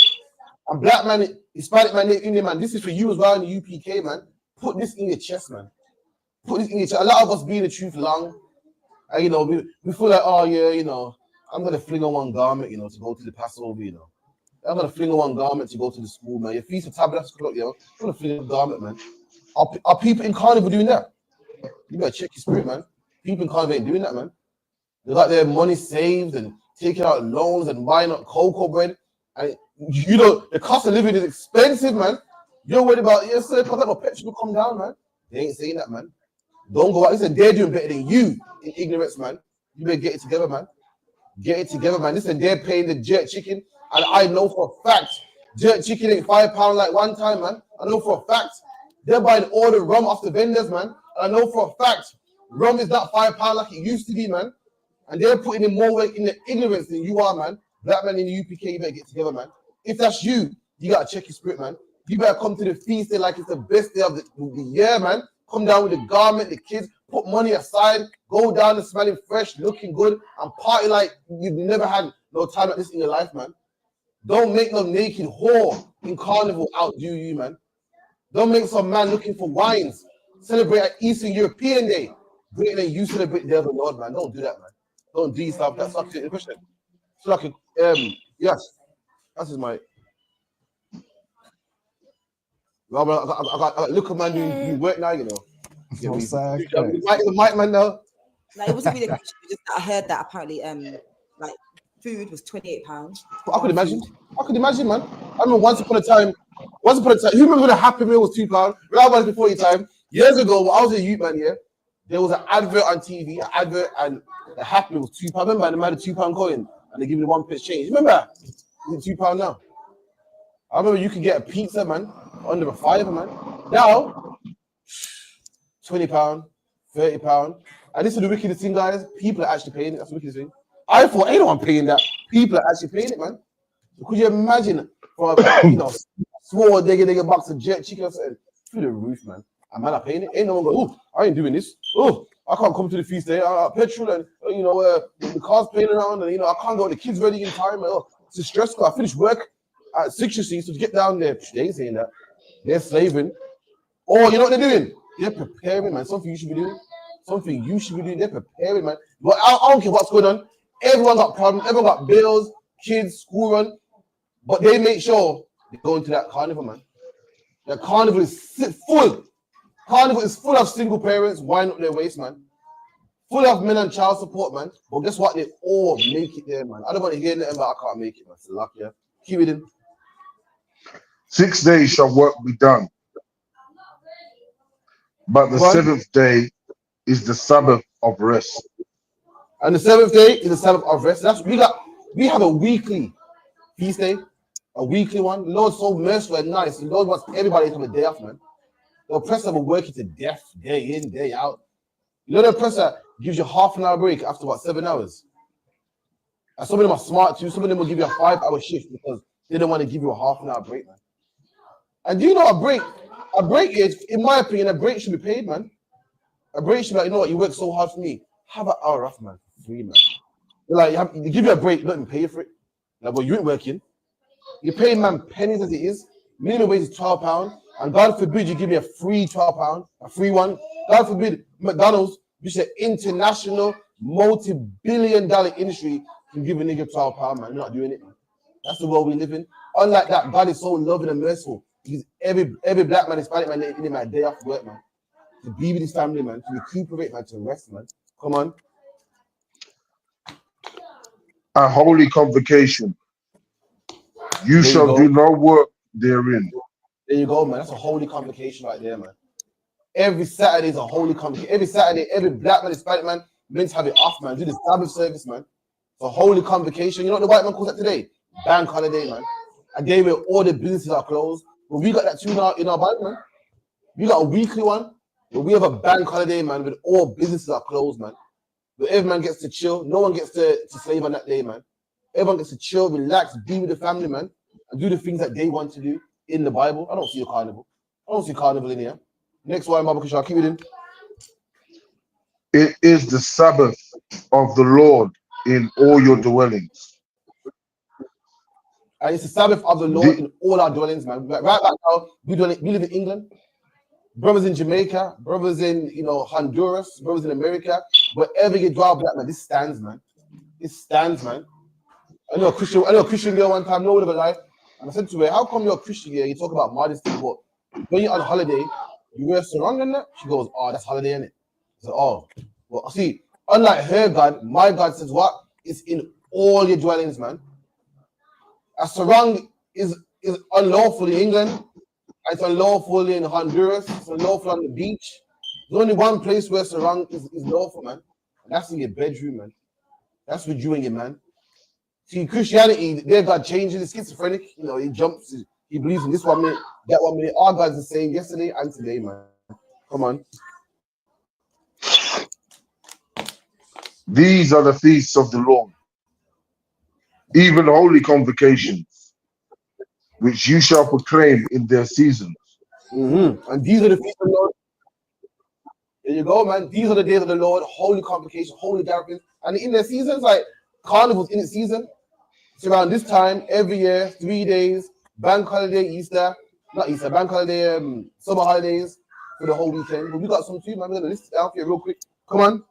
And black man, Hispanic man, Indian man. This is for you as well in the UPK, man. Put this in your chest, man. Put this in your chest. A lot of us be in the truth long. And you know, we feel like, oh yeah, you know, I'm gonna fling on one garment, you know, to go to the Passover, you know. I'm gonna fling on one garment to go to the school, man. Your feast of tabernacles, you know, I'm gonna fling on a garment, man. Are people in Carnival doing that? You better check your spirit, man. People in Carnival ain't doing that, man. They got their money saved and taking out loans and buying up cocoa bread. And you know, the cost of living is expensive, man. You're worried about, yes, sir, because my petrol will come down, man. They ain't saying that, man. Don't go out. Listen, they're doing better than you in ignorance, man. You better get it together, man. Get it together, man. Listen, they're paying the jerk chicken. And I know for a fact, jerk chicken ain't £5 like one time, man. I know for a fact. They're buying all the rum off the vendors, man. And I know for a fact, rum is not £5 like it used to be, man. And they're putting in more weight in the ignorance than you are, man. Black man in the UPK, you better get together, man. If that's you, you gotta check your spirit, man. You better come to the feast day like it's the best day of the year, man. Come down with the garment, the kids, put money aside, go down and smelling fresh, looking good, and party like you've never had no time like this in your life, man. Don't make no naked whore in Carnival outdo you, man. Don't make some man looking for wines celebrate an Eastern European Day greater than you celebrate the day of the Lord, man. Don't do that, man. Don't do stuff. That's like a question. It's like a, yes, that's his mic. Well, I got look at man doing work now, you know. The mic man now. Like, it wasn't really a question, just that I heard that apparently like food was £28. I could imagine. I could imagine, man. I remember once upon a time, who remember the Happy Meal was £2? That was before your time. Years ago, when I was a youth man, yeah, there was an advert on TV, and the Happy Meal was £2. Remember, and they made a £2 coin and they give you the 1 pence change. Remember? Is it £2 now? I remember you could get a pizza, man, under a £5, man. Now, £20, £30. And this is the wickedest thing, guys. People are actually paying it. That's the wickedest thing. I thought ain't no one paying that. People are actually paying it, man. So could you imagine for small digga box of jet chicken or something through the roof, man? And man are paying it. Ain't no one go, oh, I ain't doing this. Oh, I can't come to the feast day. Petrol and the car's playing around, and I can't go. The kids ready in time. It's a stress. I finished work at 6 so to get down there. They ain't saying that. They're slaving. Oh, you know what they're doing? They're preparing, man. Something you should be doing. Something you should be doing. They're preparing, man. But I don't care what's going on. Everyone got problems. Everyone got bills, kids, school run. But they make sure they go into that carnival, man. The carnival is full. Carnival is full of single parents winding up their waist, man. Full of men and child support, man. But guess what? They all make it there, man. I don't want to hear nothing, but I can't make it, man. It's luck, yeah. Keep it in. 6 days shall work be done. But the 7th day is the Sabbath of rest. And the 7th day is the Sabbath of rest. We have a weekly feast day, a weekly one. The Lord's so merciful and nice. The Lord wants everybody to have a day off, man. The oppressor will work you to death, day in, day out. You know the oppressor gives you half an hour break after 7 hours. And some of them are smart too. Some of them will give you a 5-hour shift because they don't want to give you a half an hour break, man. And do you know a break is, in my opinion, a break should be paid, man. A break should be like, you know what, you work so hard for me. Have an hour off, man, for free, man. They give you a break, not even pay for it. Like, well, you ain't working. You're paying, man, pennies as it is. Minimum wage is £12. And God forbid you give me a free £12, a free one. God forbid McDonald's, which is an international multi-billion-dollar industry, can give a nigga £12, man. You're not doing it, man. That's the world we live in. Unlike that, God is so loving and merciful. He's every black man, Hispanic man, in him a day off work, man. To be with his family, man. To recuperate, man. To rest, man. Come on. A holy convocation. You shall do no work therein. There you go, man. That's a holy convocation right there, man. Every Saturday is a holy convocation. Every Saturday, every black man, Hispanic man, meant to have it off, man. Do the Sabbath service, man. It's a holy convocation. You know what the white man calls that today? Bank holiday, man. A day where all the businesses are closed. But we got that too in our Bible, man. We got a weekly one, but we have a bank holiday, man, when all businesses are closed, man. But every man gets to chill. No one gets to slave on that day, man. Everyone gets to chill, relax, be with the family, man, and do the things that they want to do in the Bible. I don't see a carnival. I don't see carnival in here. Next one, Baba Kushal, keep it in. It is the Sabbath of the Lord in all your dwellings. And it's the Sabbath of the Lord in all our dwellings, man. Right now, we live in England. Brothers in Jamaica, brothers in Honduras, brothers in America, wherever you draw black, man, this stands, man. It stands, man. I know a Christian girl one time, no word of a lie. And I said to her, how come you're a Christian girl? You talk about modesty, but when you're on holiday, you wear sarong and that? She goes, oh, that's holiday, innit? I said, oh. Well, see, unlike her God, my God says what? It's in all your dwellings, man. A sarong is unlawful in England. It's unlawful in Honduras. It's unlawful on the beach. There's only one place where sarong is lawful, man. And that's in your bedroom, man. That's with you and your man. See, Christianity, their God changes. He's schizophrenic. He jumps. He believes in this 1 minute, that 1 minute. Our God's the same yesterday and today, man. Come on. These are the feasts of the Lord, even holy convocations, which you shall proclaim in their seasons. And these are the feasts of the Lord. There you go, man. These are the days of the Lord, holy convocations, holy gatherings. And in their seasons, like carnival's in its season. It's around this time every year, 3 days, bank holiday, bank holiday, summer holidays for the whole weekend. But we got some too, man. We're gonna list it down here real quick. Come on.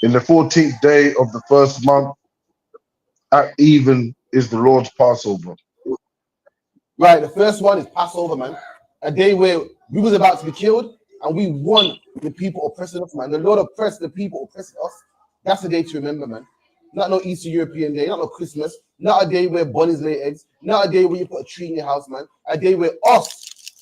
In the 14th day of the first month, at even, is the Lord's Passover. Right, the first one is Passover, man. A day where we was about to be killed and we won the people oppressing us, man. The Lord oppressed the people oppressing us. That's the day to remember, man. Not no Easter European day, not no Christmas, not a day where bunnies lay eggs, not a day where you put a tree in your house, man. A day where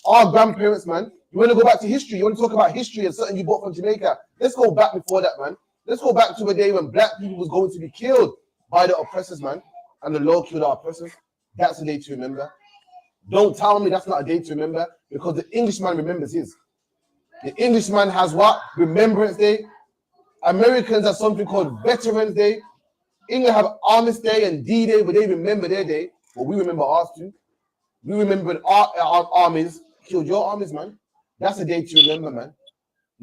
our grandparents, man, you want to go back to history, you want to talk about history and something you bought from Jamaica. Let's go back before that, man. Let's go back to a day when black people was going to be killed by the oppressors, man. And the Lord killed our oppressors. That's a day to remember. Don't tell me that's not a day to remember, because the Englishman remembers his. The Englishman has what? Remembrance Day. Americans have something called Veterans Day. England have Armistice Day and D-Day, where they remember their day. But we remember ours too. We remember our armies killed your armies, man. That's a day to remember, man.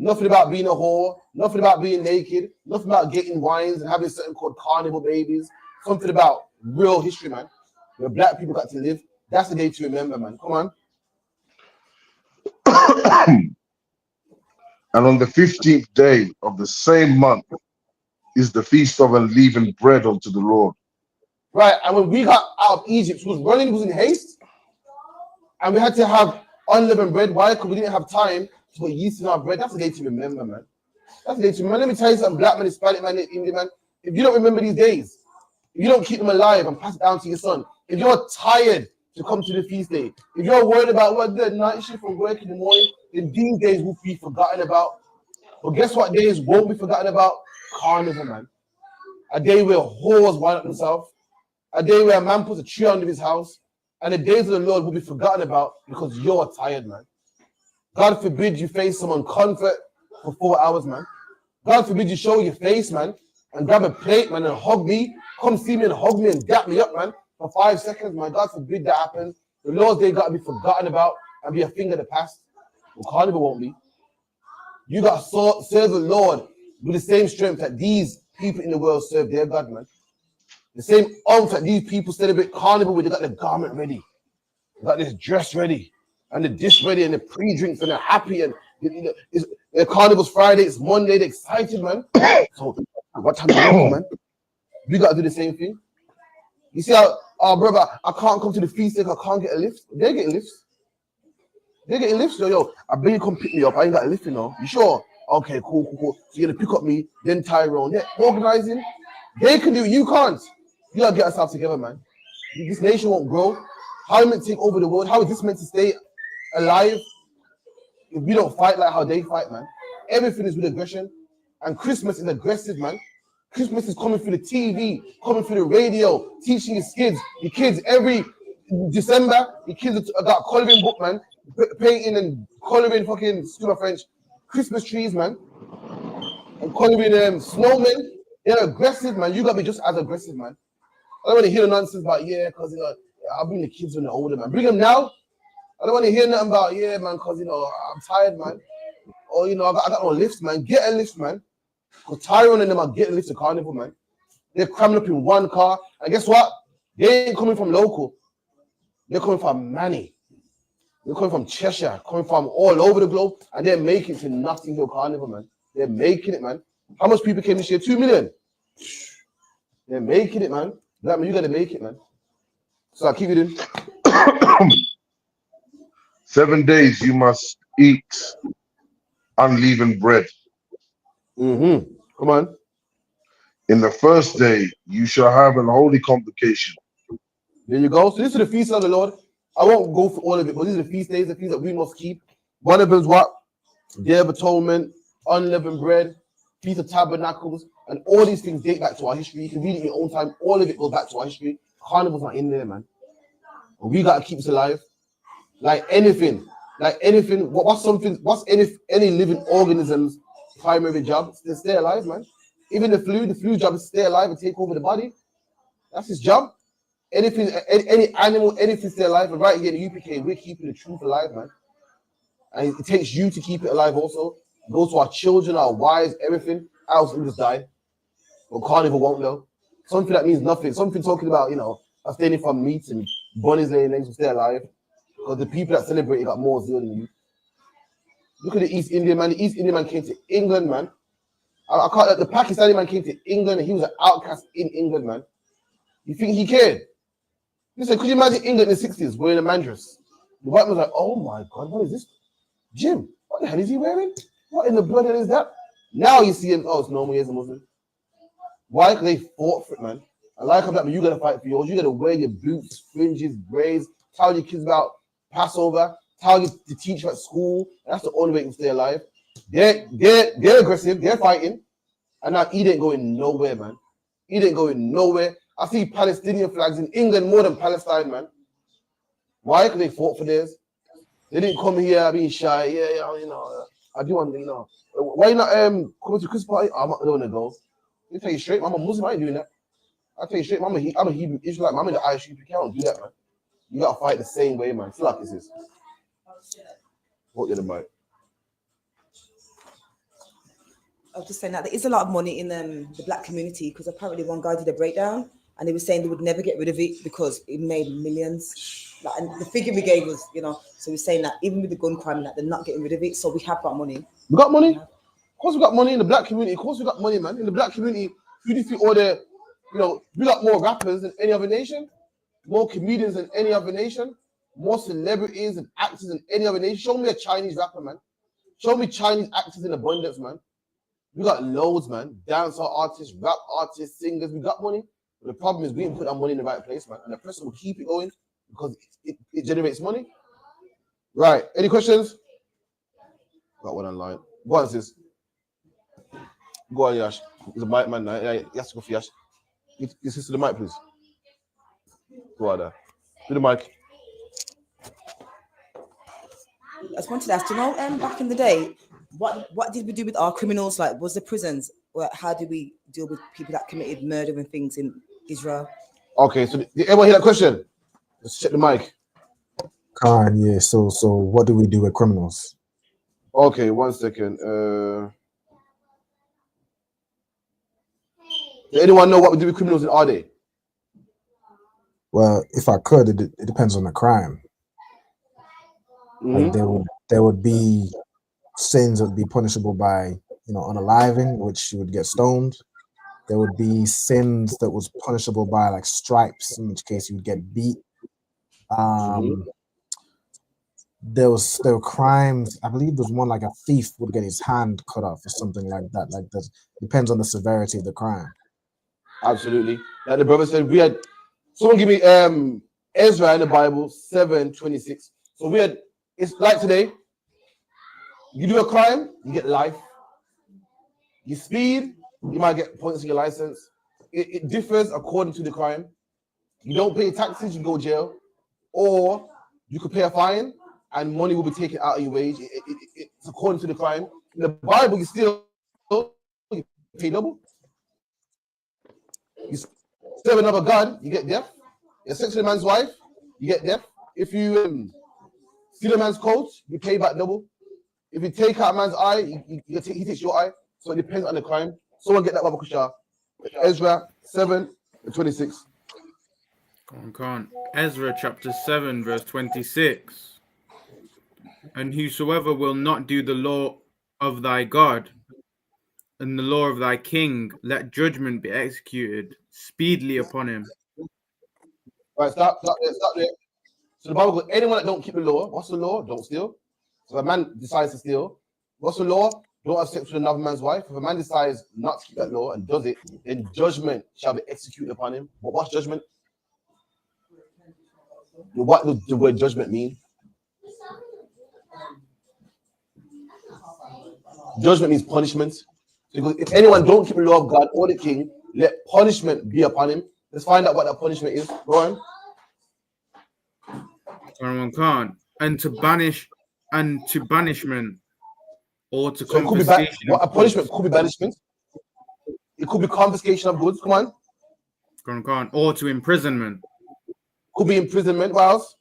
Nothing about being a whore, nothing about being naked, nothing about getting wines and having something called carnival babies. Something about real history, man, where black people got to live. That's the day to remember, man. Come on. And on the 15th day of the same month is the feast of unleavened bread unto the Lord. Right, and when we got out of Egypt, who was running, was in haste, and we had to have unleavened bread. Why? Because we didn't have time to put yeast in our bread. That's the day to remember, man. That's the day to remember. Let me tell you something, black man, Hispanic man, Indian man. If you don't remember these days, if you don't keep them alive and pass it down to your son, if you're tired to come to the feast day, if you're worried about what the night shift from work in the morning, then these days will be forgotten about. But guess what days won't be forgotten about? Carnival, man. A day where whores wind up themselves. A day where a man puts a tree under his house. And the days of the Lord will be forgotten about because you're tired, man. God forbid you face someone comfort for 4 hours, man. God forbid you show your face, man, and grab a plate, man, and hug me. Come see me and hug me and dap me up, man, for 5 seconds, man. God forbid that happens. The Lord's Day got to be forgotten about and be a thing of the past. Well, Carnival won't be. You got to serve the Lord with the same strength that these people in the world serve their God, man. The same oomph that these people celebrate Carnival with. They got the garment ready. They got this dress ready. And the dish ready and the pre-drinks and they're happy. And the Carnival's Friday, it's Monday. They're excited, man. So what time is it, man? We got to do the same thing. You see how, brother, I can't come to the feast because I can't get a lift. They're getting lifts. They're getting lifts. Yo, I bet you come pick me up. I ain't got a lift, you know. You sure? Okay, cool. So you're going to pick up me, then Tyrone. They're organizing. They can do it. You can't. You got to get ourselves together, man. This nation won't grow. How are we meant to take over the world? How is this meant to stay alive if we don't fight like how they fight, man? Everything is with aggression. And Christmas is aggressive, man. Christmas is coming through the TV, coming through the radio, teaching your kids every December. Your kids got coloring book, man, painting and coloring fucking, excuse my French, Christmas trees, man, and coloring snowmen. They're aggressive, man. You gotta be just as aggressive, man. I don't want to hear the nonsense about because I'll bring the kids when they're older, man. Bring them now. I don't want to hear nothing about man, because I'm tired, man. Or I got no lifts, man. Get a lift, man. Because Tyrone and them are getting lifts to Carnival, man. They're cramming up in one car, and guess what? They ain't coming from local. They're coming from Manny. They're coming from Cheshire, coming from all over the globe, and they're making it to Notting Hill Carnival, man. They're making it, man. How much people came this year? 2 million. They're making it, man. That man, you gotta make it, man. So I'll keep it in. 7 days you must eat unleavened bread. Mm-hmm. Come on. In the first day you shall have an holy convocation. There you go. So this is the feast of the Lord. I won't go for all of it, but these are the feast days, the feast that we must keep. One of them is what? Day of Atonement, unleavened bread, Feast of Tabernacles, and all these things date back to our history. You can read it in your own time. All of it goes back to our history. Carnival's not in there, man. But we gotta keep this alive. Like anything. What's any living organism's primary job? It's to stay alive, man. Even the flu job is to stay alive and take over the body. That's his job. Anything, any animal, anything stay alive. And right here in the UPK, we're keeping the truth alive, man. And it takes you to keep it alive also. It goes to our children, our wives, everything. Else we just die. But Carnival won't know. Something that means nothing. Something talking about, abstaining from meat and bunnies laying eggs will stay alive. Because the people that celebrate it got more zeal than you. Look at the East Indian man. The East Indian man came to England, man. I can't. The Pakistani man came to England and he was an outcast in England, man. You think he cared? Listen, could you imagine England in the 60s wearing a mandress? The white man's like, oh my God, what is this? Jim, what the hell is he wearing? What in the blood hell is that? Now you see him, oh, it's normal, he's a Muslim. Why? Because they fought for it, man. I like how that, but you got to fight for yours. You got to wear your boots, fringes, braids, tell your kids about Passover, tell you to teach at school. That's the only way to stay alive. They're aggressive, they're fighting. And now he ain't going nowhere, man. He ain't going nowhere. I see Palestinian flags in England more than Palestine, man. Why? Because they fought for theirs. They didn't come here being shy. I do want to, Why you not coming to Christmas party? I'm not going to go. Let me tell you straight, I'm a Muslim, I ain't doing that. I'll tell you straight, I'm a Hebrew Israelite, I'm in the I.S.U.P.K, I don't do that, man. You got to fight the same way, man. It's like this is. What the mic? I was just saying that there is a lot of money in the black community because apparently one guy did a breakdown and he was saying they would never get rid of it because it made millions. And the figure we gave was, so we're saying that even with the gun crime, that they're not getting rid of it. So we have got money. We got money? Of course we got money in the black community. Of course we got money, man. In the black community, who do you think all the, we got more rappers than any other nation, more comedians than any other nation, more celebrities and actors than any other nation. Show me a Chinese rapper, man. Show me Chinese actors in abundance, man. We got loads, man. Dancer artists, rap artists, singers. We got money. But the problem is we didn't put our money in the right place, man. And the person will keep it going because it generates money. Right. Any questions? Got one online. Go on, sis. Go on, Yash. There's a mic, man. Yeah, Yash, go for Yash. Get sis to the mic, please. Go on there. To the mic. I just wanted to ask, back in the day, what did we do with our criminals? Like, was the prisons? Or how did we deal with people that committed murder and things in Israel? Okay, so did everyone hear that question? Let's check the mic. Yeah. So what do we do with criminals? Okay, 1 second. Does anyone know what we do with criminals in our day? Well, if I could, it depends on the crime. Like there would be sins that would be punishable by unaliving, which you would get stoned. There would be sins that was punishable by like stripes, in which case you would get beat. There were crimes. I believe there's one like a thief would get his hand cut off or something like that. Like that depends on the severity of the crime. Absolutely. Like the brother said, we had someone give me Ezra in the Bible 7:26. So we had, it's like today. You do a crime, you get life. You speed, You might get points in your license. It differs according to the crime. You don't pay taxes, you go jail, or you could pay a fine and money will be taken out of your wage. It's according to the crime. In the Bible, you still pay double. You serve another God, you get death. You sex with a man's wife, you get death. If you steal a man's coat, you pay back double. If you take out a man's eye, he takes your eye. So it depends on the crime. Someone get that Baba Kushar. Ezra 7:26. Come on. Ezra chapter 7, verse 26. And whosoever will not do the law of thy God and the law of thy king, let judgment be executed speedily upon him. Right, stop there. So the Bible goes, anyone that don't keep the law, what's the law? Don't steal. So if a man decides to steal, what's the law? Don't have sex with another man's wife. If a man decides not to keep that law and does it, then judgment shall be executed upon him. But what's judgment? What does the word judgment mean? Judgment means punishment. Because if anyone don't keep the law of God or the king, let punishment be upon him. Let's find out what that punishment is. Go on. And to banishment or to so confiscation. What a punishment could be banishment. It could be confiscation of goods. Come on. Or to imprisonment. Could be imprisonment. What else?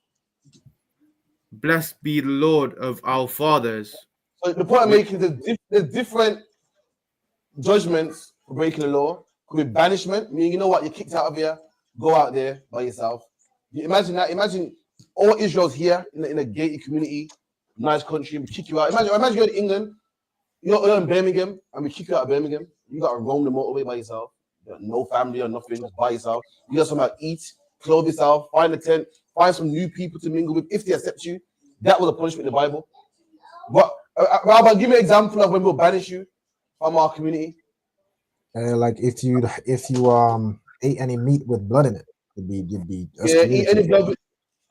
Blessed be the Lord of our fathers. So the point I'm making is there's different judgments for breaking the law. Could be banishment, meaning you know what, you're kicked out of here, go out there by yourself. You imagine that. Imagine all Israel's here in a gated community, nice country, we kick you out. Imagine you're in England, you're in Birmingham, and we kick you out of Birmingham. You got to roam the motorway by yourself. You got no family or nothing, just by yourself. You got somewhere to eat, clothe yourself, find a tent, find some new people to mingle with if they accept you. That was a punishment in the Bible. But Rabbi, give me an example of when we'll banish you from our community. Like if you ate any meat with blood in it, you'd be eat any blood.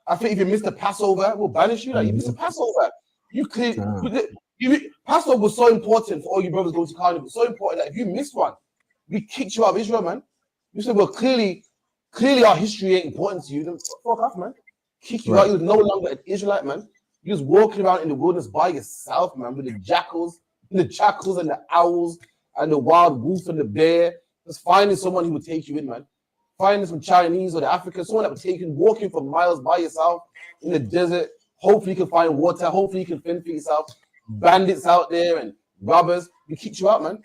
I think if you missed the Passover, we'll banish you. Like you missed the Passover. Passover was so important for all you brothers going to carnival. So important that if you missed one, we kicked you out of Israel, man. You said, well, clearly our history ain't important to you. Then fuck off, man. Kick you out. You're no longer an Israelite, man. You're just walking around in the wilderness by yourself, man, with the jackals and the owls and the wild wolf and the bear. Just finding someone who would take you in, man. Finding some Chinese or the Africans, someone that would take you, walking for miles by yourself in the desert. Hopefully you can find water. Hopefully you can fend for yourself. Bandits out there and robbers. We kicked you out, man.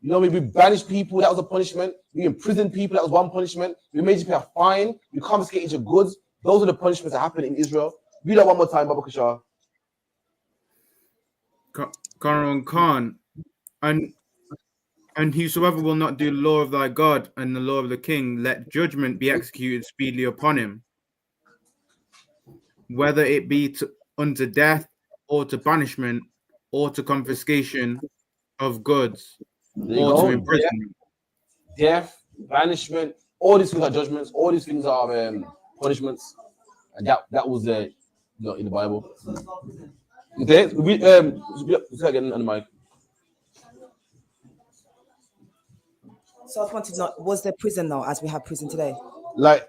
You know, we banished people. That was a punishment. We imprisoned people. That was one punishment. We made you pay a fine. We confiscated your goods. Those are the punishments that happened in Israel. Read that one more time, Baba Kashar. Khan. And whosoever will not do the law of thy God and the law of the king, let judgment be executed speedily upon him, whether it be unto death or to banishment or to confiscation of goods or to imprisonment. Death, banishment, all these things are judgments. All these things are punishments, and that was in the Bible. Okay, say again on the mic. So I wanted to know, was there prison now, as we have prison today? Like,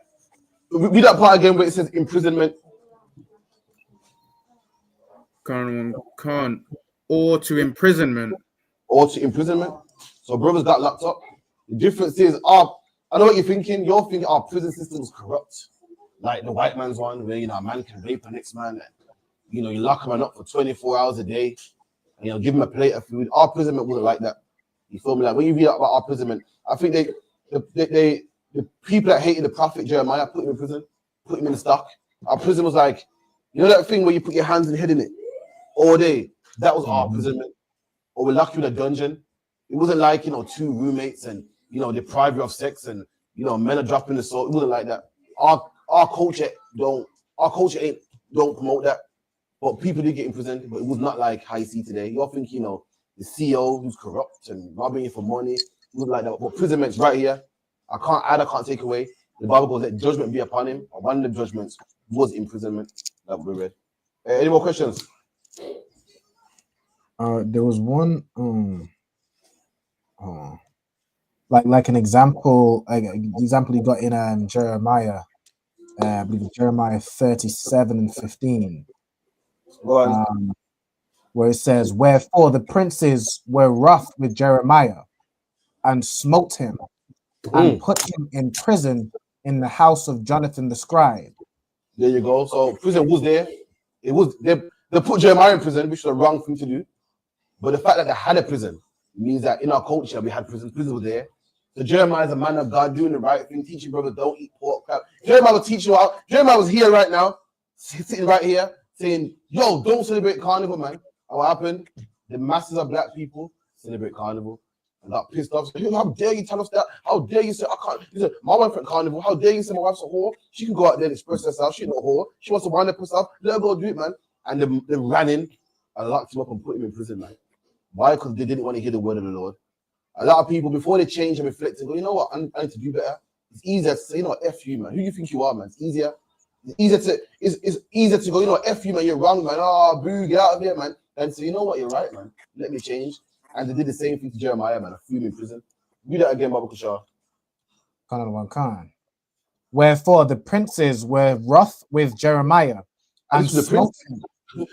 read that part again where it says imprisonment. Or to imprisonment. Or to imprisonment. So brothers got locked up. The difference is, I know what you're thinking. You're thinking our prison system is corrupt. Like the white man's one, where, a man can rape the next man. And, you lock a man up for 24 hours a day. And, give him a plate of food. Our imprisonment wasn't like that. You feel me? Like, when you read about our imprisonment, I think the people that hated the prophet Jeremiah put him in prison, put him in the stock. Our prison was like, that thing where you put your hands and head in it all day? That was our imprisonment. Or we lock you in a dungeon. It wasn't like, two roommates and, deprive you of sex and, men are dropping the salt. It wasn't like that. Our culture don't promote that. But people did get imprisoned, but it was not like how you see today. You all think, the CEO who's corrupt and robbing you for money. It was like that. But imprisonment's right here. I can't take away. The Bible goes, let judgment be upon him. And one of the judgments was imprisonment that we read. Any more questions? There was one. like an example, example you got in Jeremiah, I believe it's Jeremiah 37:15, where it says, "Wherefore the princes were wroth with Jeremiah, and smote him, and put him in prison in the house of Jonathan the scribe." There you go. So prison was there. It was they put Jeremiah in prison, which was the wrong thing to do. But the fact that they had a prison means that in our culture we had prison. Prison was there. So Jeremiah is a man of God doing the right thing, teaching brothers don't eat pork. Jeremiah was teaching you out. Jeremiah was here right now, sitting right here, saying, "Yo, don't celebrate carnival, man." And what happened? The masses of black people celebrate carnival. And got pissed off. So, how dare you tell us that? How dare you say I can't? He said, my wife at carnival. How dare you say my wife's a whore? She can go out there and express herself. She's not a whore. She wants to wind up herself. Let her go do it, man. And they ran in and locked him up and put him in prison, man. Why? Because they didn't want to hear the word of the Lord. A lot of people, before they change and reflect and go, you know what, I need to do better. It's easier to say, you know what, F you, man. Who you think you are, man? It's easier. It's easier to go, you know what, F you, man. You're wrong, man. Oh, boo, get out of here, man. And so, you know what, you're right, man. Let me change. And they did the same thing to Jeremiah, man. I threw him in prison. Do that again, Baba Kushar. Khan. Wherefore the princes were wroth with Jeremiah, and smote him.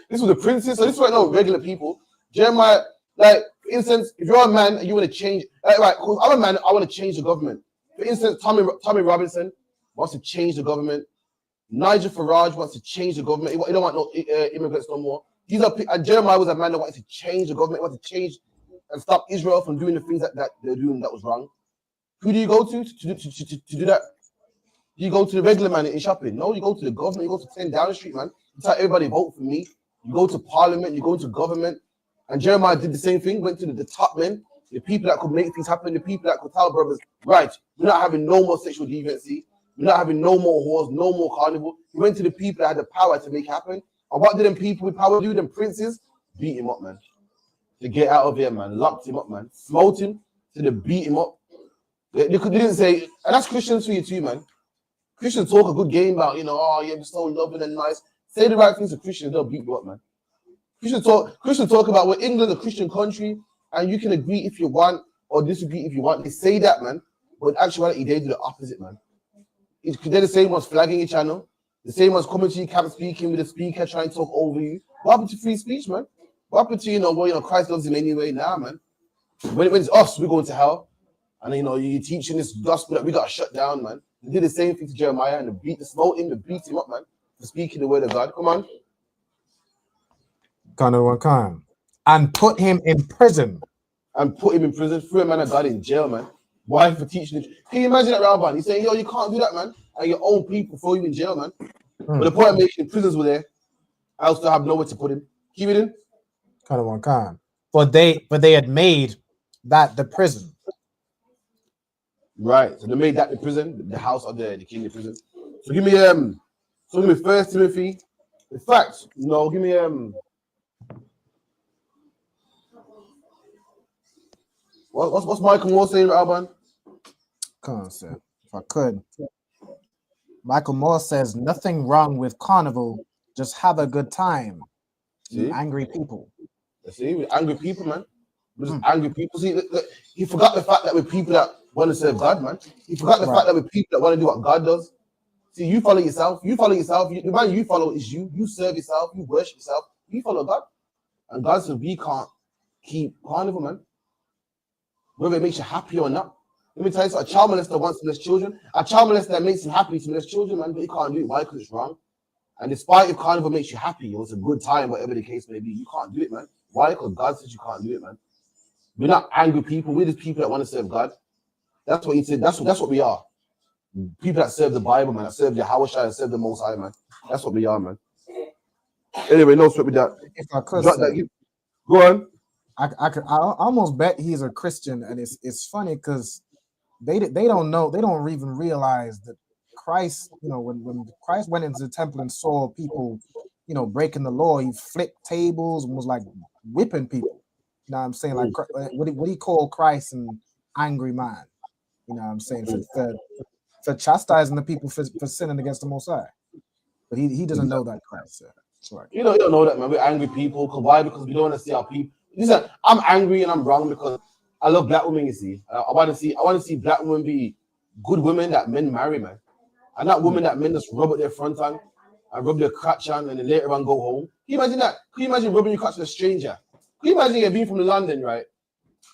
This was the princes. So this was no regular people. Jeremiah, like, for instance, if you're a man and you want to change, like, right, I'm a man, I want to change the government. For instance, Tommy Robinson wants to change the government. Nigel Farage wants to change the government. He don't want no immigrants no more. And Jeremiah was a man that wanted to change the government, wanted to change and stop Israel from doing the things that they're doing that was wrong. Who do you go to do that? Do you go to the regular man in shopping? No, you go to the government. You go to 10 Downing Street, man. You tell everybody vote for me. You go to Parliament. You go to government. And Jeremiah did the same thing. Went to the top men, the people that could make things happen, the people that could tell brothers, right, we're not having no more sexual deviancy. We're not having no more whores, no more carnival. He went to the people that had the power to make it happen. And what did them people with power do? Them princes beat him up, man. To get out of here, man. Locked him up, man. Smote him to the beat him up. They didn't say, and that's Christians for you too, man. Christians talk a good game about, you know, oh, you're so loving and nice. Say the right things to Christians, they'll beat you up, man. Christians talk about we're England, a Christian country, and you can agree if you want or disagree if you want. They say that, man. But in actuality, they do the opposite, man. They're the same ones flagging your channel, the same ones coming to your camp speaking with a speaker trying to talk over you. What happened to free speech, man? What happened to, Christ loves him anyway? Nah, man. When it's us, we're going to hell. And, you're teaching this gospel that we got to shut down, man. They did the same thing to Jeremiah and they smote him, they beat him up, man, for speaking the word of God. Come on. Khan. And put him in prison. Threw a man of God in jail, man. Why? For teaching it. Can you imagine that, Rabban? He's saying, yo, you can't do that, man. And your own people throw you in jail, man. But the point I'm making, prisons were there. I also have nowhere to put him. Keep it in. Khan. But they had made that the prison. Right. So they made that the prison, the house of the king, the prison. So give me 1 Timothy. In fact, no, give me what's Michael Moore saying, Alban? Come on, sir. If I could. Michael Moore says nothing wrong with carnival, just have a good time. See? Angry people. See, we're angry people, man. We're just angry people. See, look, he forgot the fact that we're people that want to serve God, man. He forgot the fact that we're people that want to do what God does. See, you follow yourself. The man you follow is you. You serve yourself. You worship yourself. You follow God. And God said we can't keep carnival, man. Whether it makes you happy or not. Let me tell you something. A child molester wants to molest children. A child molester makes him happy to molest children, man, but he can't do it. Why? Because it's wrong. And despite if carnival makes you happy, or it's a good time, whatever the case may be, you can't do it, man. Why? Because God says you can't do it, man. We're not angry people. We're just people that want to serve God. That's what he said. That's what we are. People that serve the Bible, man. That serve Yahweh and serve the Most High, man. That's what we are, man. Anyway, no sweat with that. If I could, go on. I almost bet he's a Christian, and it's funny because they don't know, they don't even realize that Christ, when Christ went into the temple and saw people, breaking the law, he flipped tables and was like whipping people. You know what I'm saying? Like what he called Christ an angry man. You know what I'm saying? For chastising the people for sinning against the Most High. But he doesn't know that Christ. Right. You don't know that, man. We're angry people. Why? Because we don't want to see our people. Listen, I'm angry and I'm wrong because I love black women, you see. I want to see black women be good women that men marry, man. And not women that men just rub at their front on and rub their crotch on and then later on go home. Can you imagine that? Can you imagine rubbing your crotch with a stranger? Can you imagine being from London, right?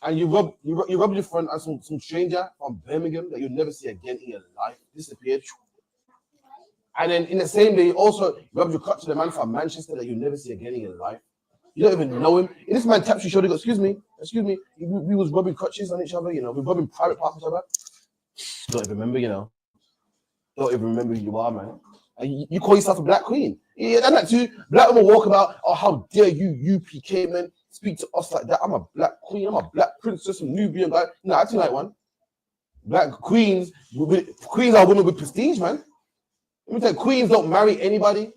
And you rub your front on some stranger from Birmingham that you'll never see again in your life, disappeared. And then in the same day, you also rub your crotch to the man from Manchester that you'll never see again in your life. You don't even know him. And this man taps your shoulder, goes, excuse me. We was rubbing crutches on each other, you know, we rubbing private parts on each other. Don't even remember, you know. Don't even remember who you are, man. And you call yourself a black queen. Yeah, and that too. Black women walk about, oh, how dare you, UPK, man, speak to us like that. I'm a black queen. I'm a black princess from Nubian guy. No, I think like one. Black queens, queens are women with prestige, man. Let me tell you, queens don't marry anybody.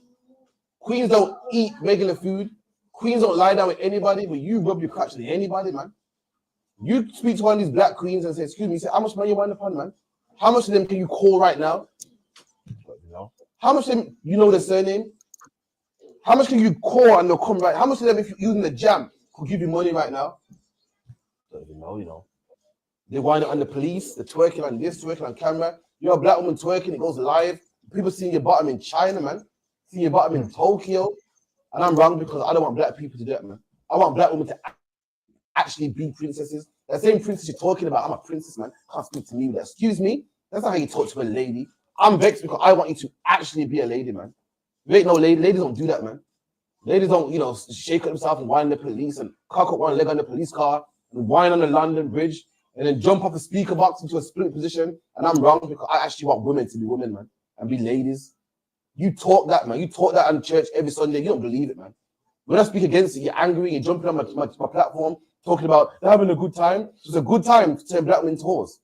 Queens don't eat regular food. Queens don't lie down with anybody, but you rub your crotch to anybody, man. You speak to one of these black queens and say, excuse me, say, how much money you want upon, man? How much of them can you call right now? How much of them, you know their surname? How much can you call and they'll come right? How much of them, if you're using the jam, could give you money right now? Don't even know, you know. They wind up on the police, they're twerking on this, twerking on camera. You're a black woman twerking, it goes live. People seeing your bottom in China, man. Seeing your bottom in Tokyo. And I'm wrong because I don't want black people to do that, man. I want black women to actually be princesses. That same princess you're talking about, I'm a princess, man. Can't speak to me with that. Excuse me? That's not how you talk to a lady. I'm vexed because I want you to actually be a lady, man. You ain't no lady. Ladies don't do that, man. Ladies don't, you know, shake up themselves and whine the police and cock up one leg on the police car and whine on the London Bridge and then jump off the speaker box into a split position. And I'm wrong because I actually want women to be women, man, and be ladies. You talk that, man. You talk that on church every Sunday. You don't believe it, man. When I speak against it, you're angry. You're jumping on my platform, talking about they're having a good time. So it's a good time to turn black women toes.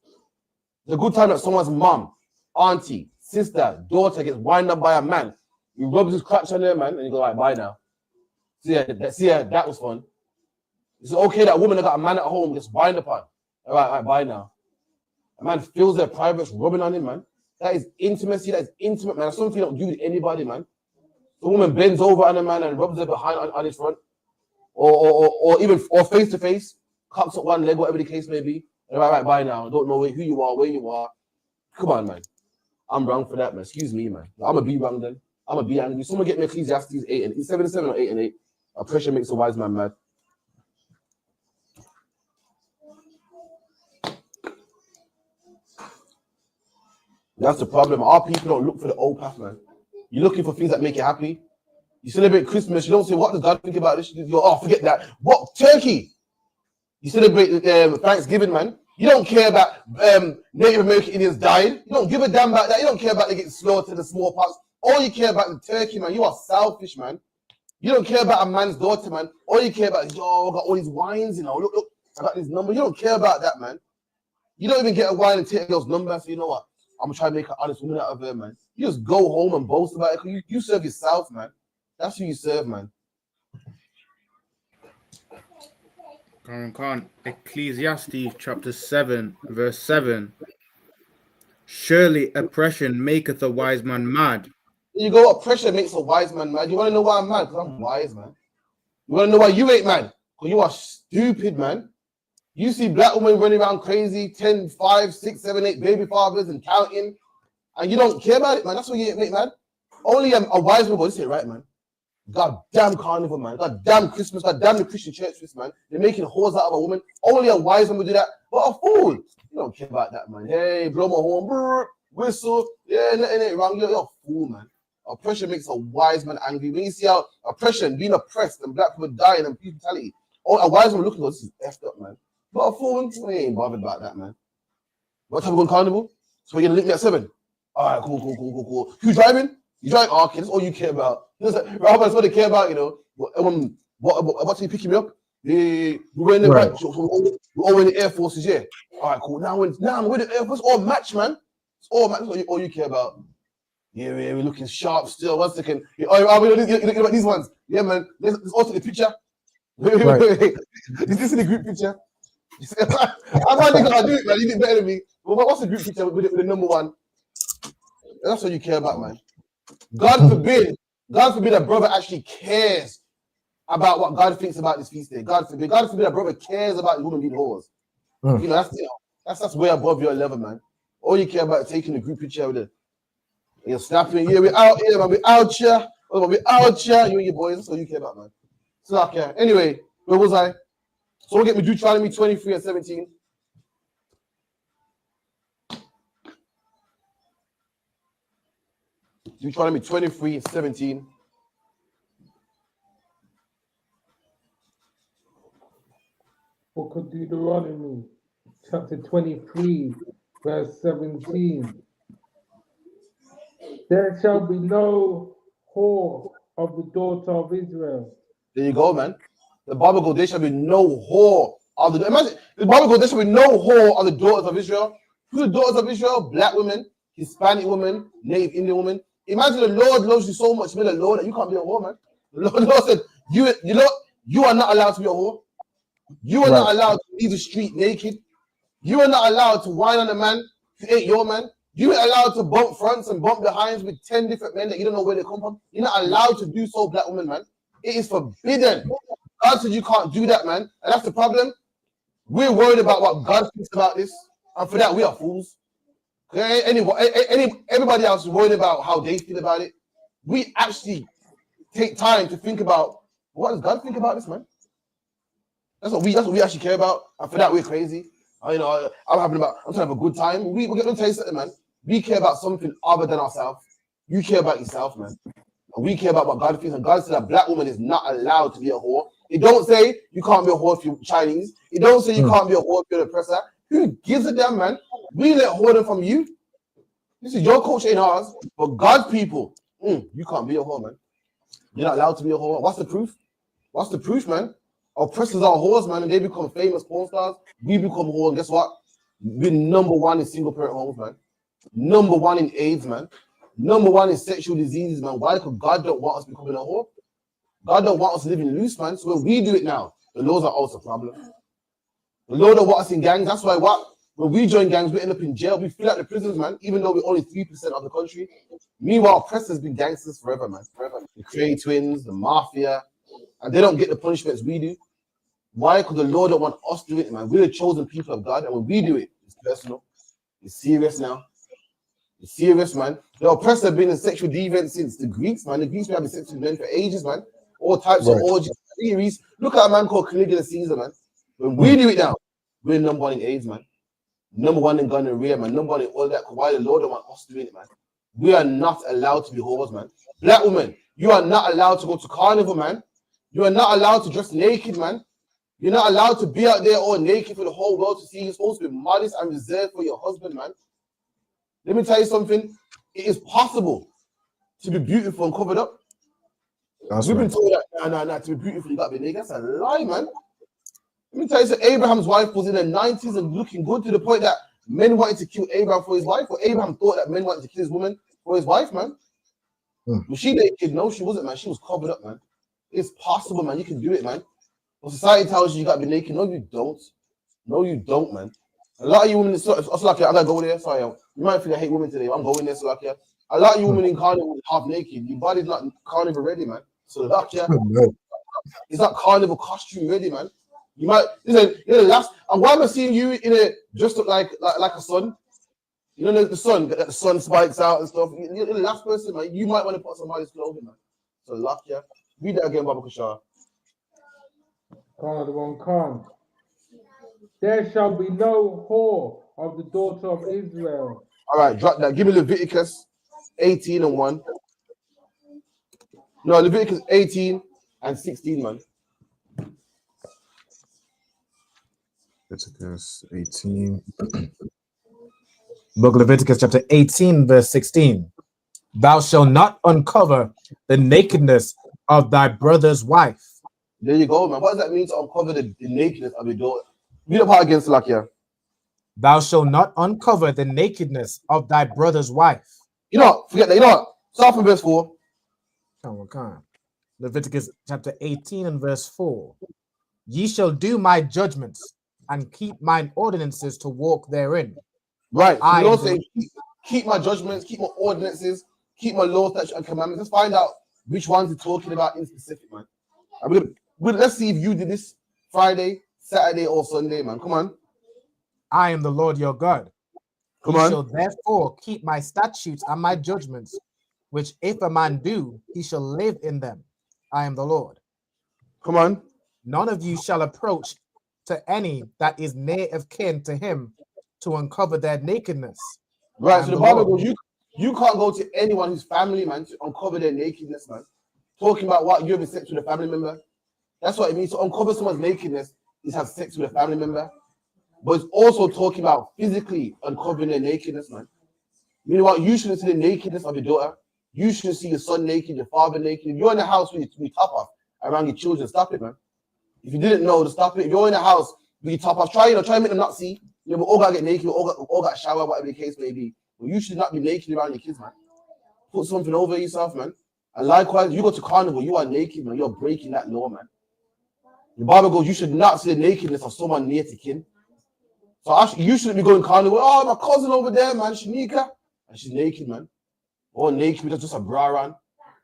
It's a good time that someone's mom, auntie, sister, daughter gets wind up by a man. You rub his crotch on there, man, and you go, all right, bye now. See, that was fun. It's okay that a woman that got a man at home gets wind up on. All right, bye now. A man feels their privates rubbing on him, man. That is intimacy. That is intimate, man. That's something you don't do with anybody, man. The woman bends over on a man and rubs her behind on his front, or even face to face, cups up one leg, whatever the case may be. All right, bye now. I don't know who you are, where you are. Come on, man. I'm wrong for that, man. Excuse me, man. I'm gonna be wrong then. I'm gonna be angry. Someone get me Ecclesiastes 7:7 or 8:8. Oppression makes a wise man mad. That's the problem. Our people don't look for the old path, man. You're looking for things that make you happy. You celebrate Christmas. You don't say, what does God think about this? Oh, forget that. What? Turkey. You celebrate Thanksgiving, man. You don't care about Native American Indians dying. You don't give a damn about that. You don't care about they getting slaughtered, the smallpox. All you care about is the turkey, man. You are selfish, man. You don't care about a man's daughter, man. All you care about is, yo, I got all these wines, you know. Look, I got this number. You don't care about that, man. You don't even get a wine and take a girl's number. So you know what? I'm gonna try to make an honest woman out of her, man. You just go home and boast about it. You serve yourself, man. That's who you serve, man. Ecclesiastes chapter 7, verse 7. Surely oppression maketh a wise man mad. You go, oppression makes a wise man mad. You want to know why I'm mad? Because I'm wise, man. You want to know why you ain't mad? Because you are stupid, man. You see black women running around crazy, 10, 5, 6, 7, 8 baby fathers and counting, and you don't care about it, man. That's what you make, man. Only a wise man will say, right, man. God damn carnival, man. God damn Christmas. God damn the Christian church, man. They're making whores out of a woman. Only a wise man will do that. But a fool, you don't care about that, man. Hey, blow my horn, brr, whistle. Yeah, nothing ain't wrong. You're a fool, man. Oppression makes a wise man angry. When you see how oppression, being oppressed, and black people dying and brutality, a wise man looking, this is effed up, man. But a fool, we ain't bothered about that, man. What time we going carnival? So we're gonna link me at 7. All right, cool. Who's driving? You drive? Oh, okay, that's all you care about. That's what they care about, you know. What time you picking me up? We're wearing the right. We're all in the Air Forces, yeah. All right, cool. Now I'm with the Air Force. All match, man. It's all match. That's all you care about. Yeah, we're looking sharp still. 1 second. Are we looking at these ones? Yeah, man. Let's also the picture. Wait. Is this in the group picture? I might think I do it, man. You did better than me. Well, what's the group picture with the number 1? That's what you care about, man. God forbid a brother actually cares about what God thinks about this feast day. God forbid a brother cares about the women being whores. You know, that's way above your level, man. All you care about is taking the group picture with it. You're snapping, yeah, we're out here, man. We're out here. Oh, we're out here. You and your boys. That's all you care about, man. So, like, yeah. Anyway, where was I? So we'll get me Deuteronomy 23 and 17. Deuteronomy 23 and 17. Book of Deuteronomy, chapter 23, verse 17. There shall be no whore of the daughter of Israel. There you go, man. The Bible goes, there shall be no whore of the. Imagine, the Bible goes, there shall be no whore of the daughters of Israel. Who's the daughters of Israel? Black women, Hispanic women, Native Indian women. Imagine the Lord loves you so much, man, the Lord, that you can't be a whore, man. The Lord said, you are not allowed to be a whore. You are not allowed to leave the street naked. You are not allowed to whine on a man who ain't your man. You ain't allowed to bump fronts and bump behinds with 10 different men that you don't know where they come from. You're not allowed to do so, black woman, man. It is forbidden. God said you can't do that, man. And that's the problem. We're worried about what God thinks about this. And for that, we are fools. Okay? Everybody else is worried about how they feel about it. We actually take time to think about, what does God think about this, man? That's what we actually care about. And for that, we're crazy. I'm trying to have a good time. We're going to tell you something, man. We care about something other than ourselves. You care about yourself, man. And we care about what God thinks. And God said a black woman is not allowed to be a whore. It don't say you can't be a whore if you're Chinese. It don't say you can't be a whore if you're an oppressor. Who gives a damn, man? We let whore from you. This is your culture, ain't ours. But God's people, you can't be a whore, man. You're not allowed to be a whore. What's the proof? What's the proof, man? Oppressors are whores, man, and they become famous porn stars. We become whores, and guess what? We're number one in single parent homes, man. Number one in AIDS, man. Number one in sexual diseases, man. Why? Because God don't want us becoming a whore. God don't want us living loose, man. So when we do it now, the laws are also a problem. The Lord don't want us in gangs. That's why when we join gangs, we end up in jail. We fill out the prisons, man, even though we're only 3% of the country. Meanwhile, oppressors been gangsters forever, man. Forever. The Cray twins, the mafia, and they don't get the punishments we do. Why? Because the Lord don't want us to do it, man. We're the chosen people of God, and when we do it, it's personal. It's serious now. It's serious, man. The oppressors have been in sexual deviance since the Greeks, man. The Greeks have been sexual men for ages, man. All types of orgies, theories. Look at a man called Caligula Caesar, man. When we do it now, we're number one in AIDS, man. Number one in gonorrhea, man. Number one in all that. Why the Lord don't want us to do it, man? We are not allowed to be whores, man. Black women, you are not allowed to go to carnival, man. You are not allowed to dress naked, man. You're not allowed to be out there all naked for the whole world to see. You're supposed to be modest and reserved for your husband, man. Let me tell you something. It is possible to be beautiful and covered up. We've been told that to be beautiful, you got to be naked. That's a lie, man. Let me tell you something. Abraham's wife was in her 90s and looking good to the point that men wanted to kill Abraham for his wife. Or Abraham thought that men wanted to kill his woman for his wife, man. Was she naked? No, she wasn't, man. She was covered up, man. It's possible, man. You can do it, man. Well, society tells you gotta be naked. No, you don't. No, you don't, man. A lot of you women, so like, I gotta go there. Sorry, you might feel I hate women today. I'm going there, so like, yeah. A lot of you women in carnival half naked. Your body's not carnival ready, man. So like, yeah, it's not carnival costume ready, man. You might listen. You know, and why am I seeing you in a just look like a sun? You know, the sun spikes out and stuff. You're the last person, man. You might want to put somebody's clothing, man. So like, yeah. Read that again, Baba Kashar. Khan. There shall be no whore of the daughter of Israel. All right, drop that. Give me Leviticus 18 and 1. No, Leviticus 18 and 16, man. Leviticus 18. Book of Leviticus chapter 18, verse 16. Thou shalt not uncover the nakedness of thy brother's wife. There you go, man. What does that mean to uncover the nakedness of your daughter? Read the part against Lakia. Thou shalt not uncover the nakedness of thy brother's wife. You know, forget that. You know what? Start from verse 4. Leviticus chapter 18 and verse 4. Ye shall do my judgments and keep mine ordinances to walk therein. Right. So the Lord saying, keep my judgments, keep my ordinances, keep my laws, statutes, and commandments. Let's find out which ones he's talking about in specific, man. Let's see if you did this Friday, Saturday, or Sunday, man. Come on. I am the Lord your God. Come Ye on. shall therefore keep my statutes and my judgments, which if a man do, he shall live in them. I am the Lord. Come on. None of you shall approach to any that is near of kin to him to uncover their nakedness. Right, so the Bible goes, you can't go to anyone who's family, man, to uncover their nakedness, man. Talking about what you have sex with a family member. That's what it means. To uncover someone's nakedness is have sex with a family member. But it's also talking about physically uncovering their nakedness, man. You know what? You shouldn't see the nakedness of your daughter. You shouldn't see your son naked, your father naked. If you're in the house with your top off around your children, stop it, man. If you didn't know, to stop it. If you're in the house with your top off, try and make them not see. You know, we all gotta get naked, we all got shower, whatever the case may be. But you should not be naked around your kids, man. Put something over yourself, man. And likewise, you go to carnival, you are naked, man. You're breaking that law, man. The Bible goes, you should not see the nakedness of someone near to kin. So actually, you shouldn't be going carnival. Oh, my cousin over there, man, Shanika. And she's naked, man. Or naked with just a bra on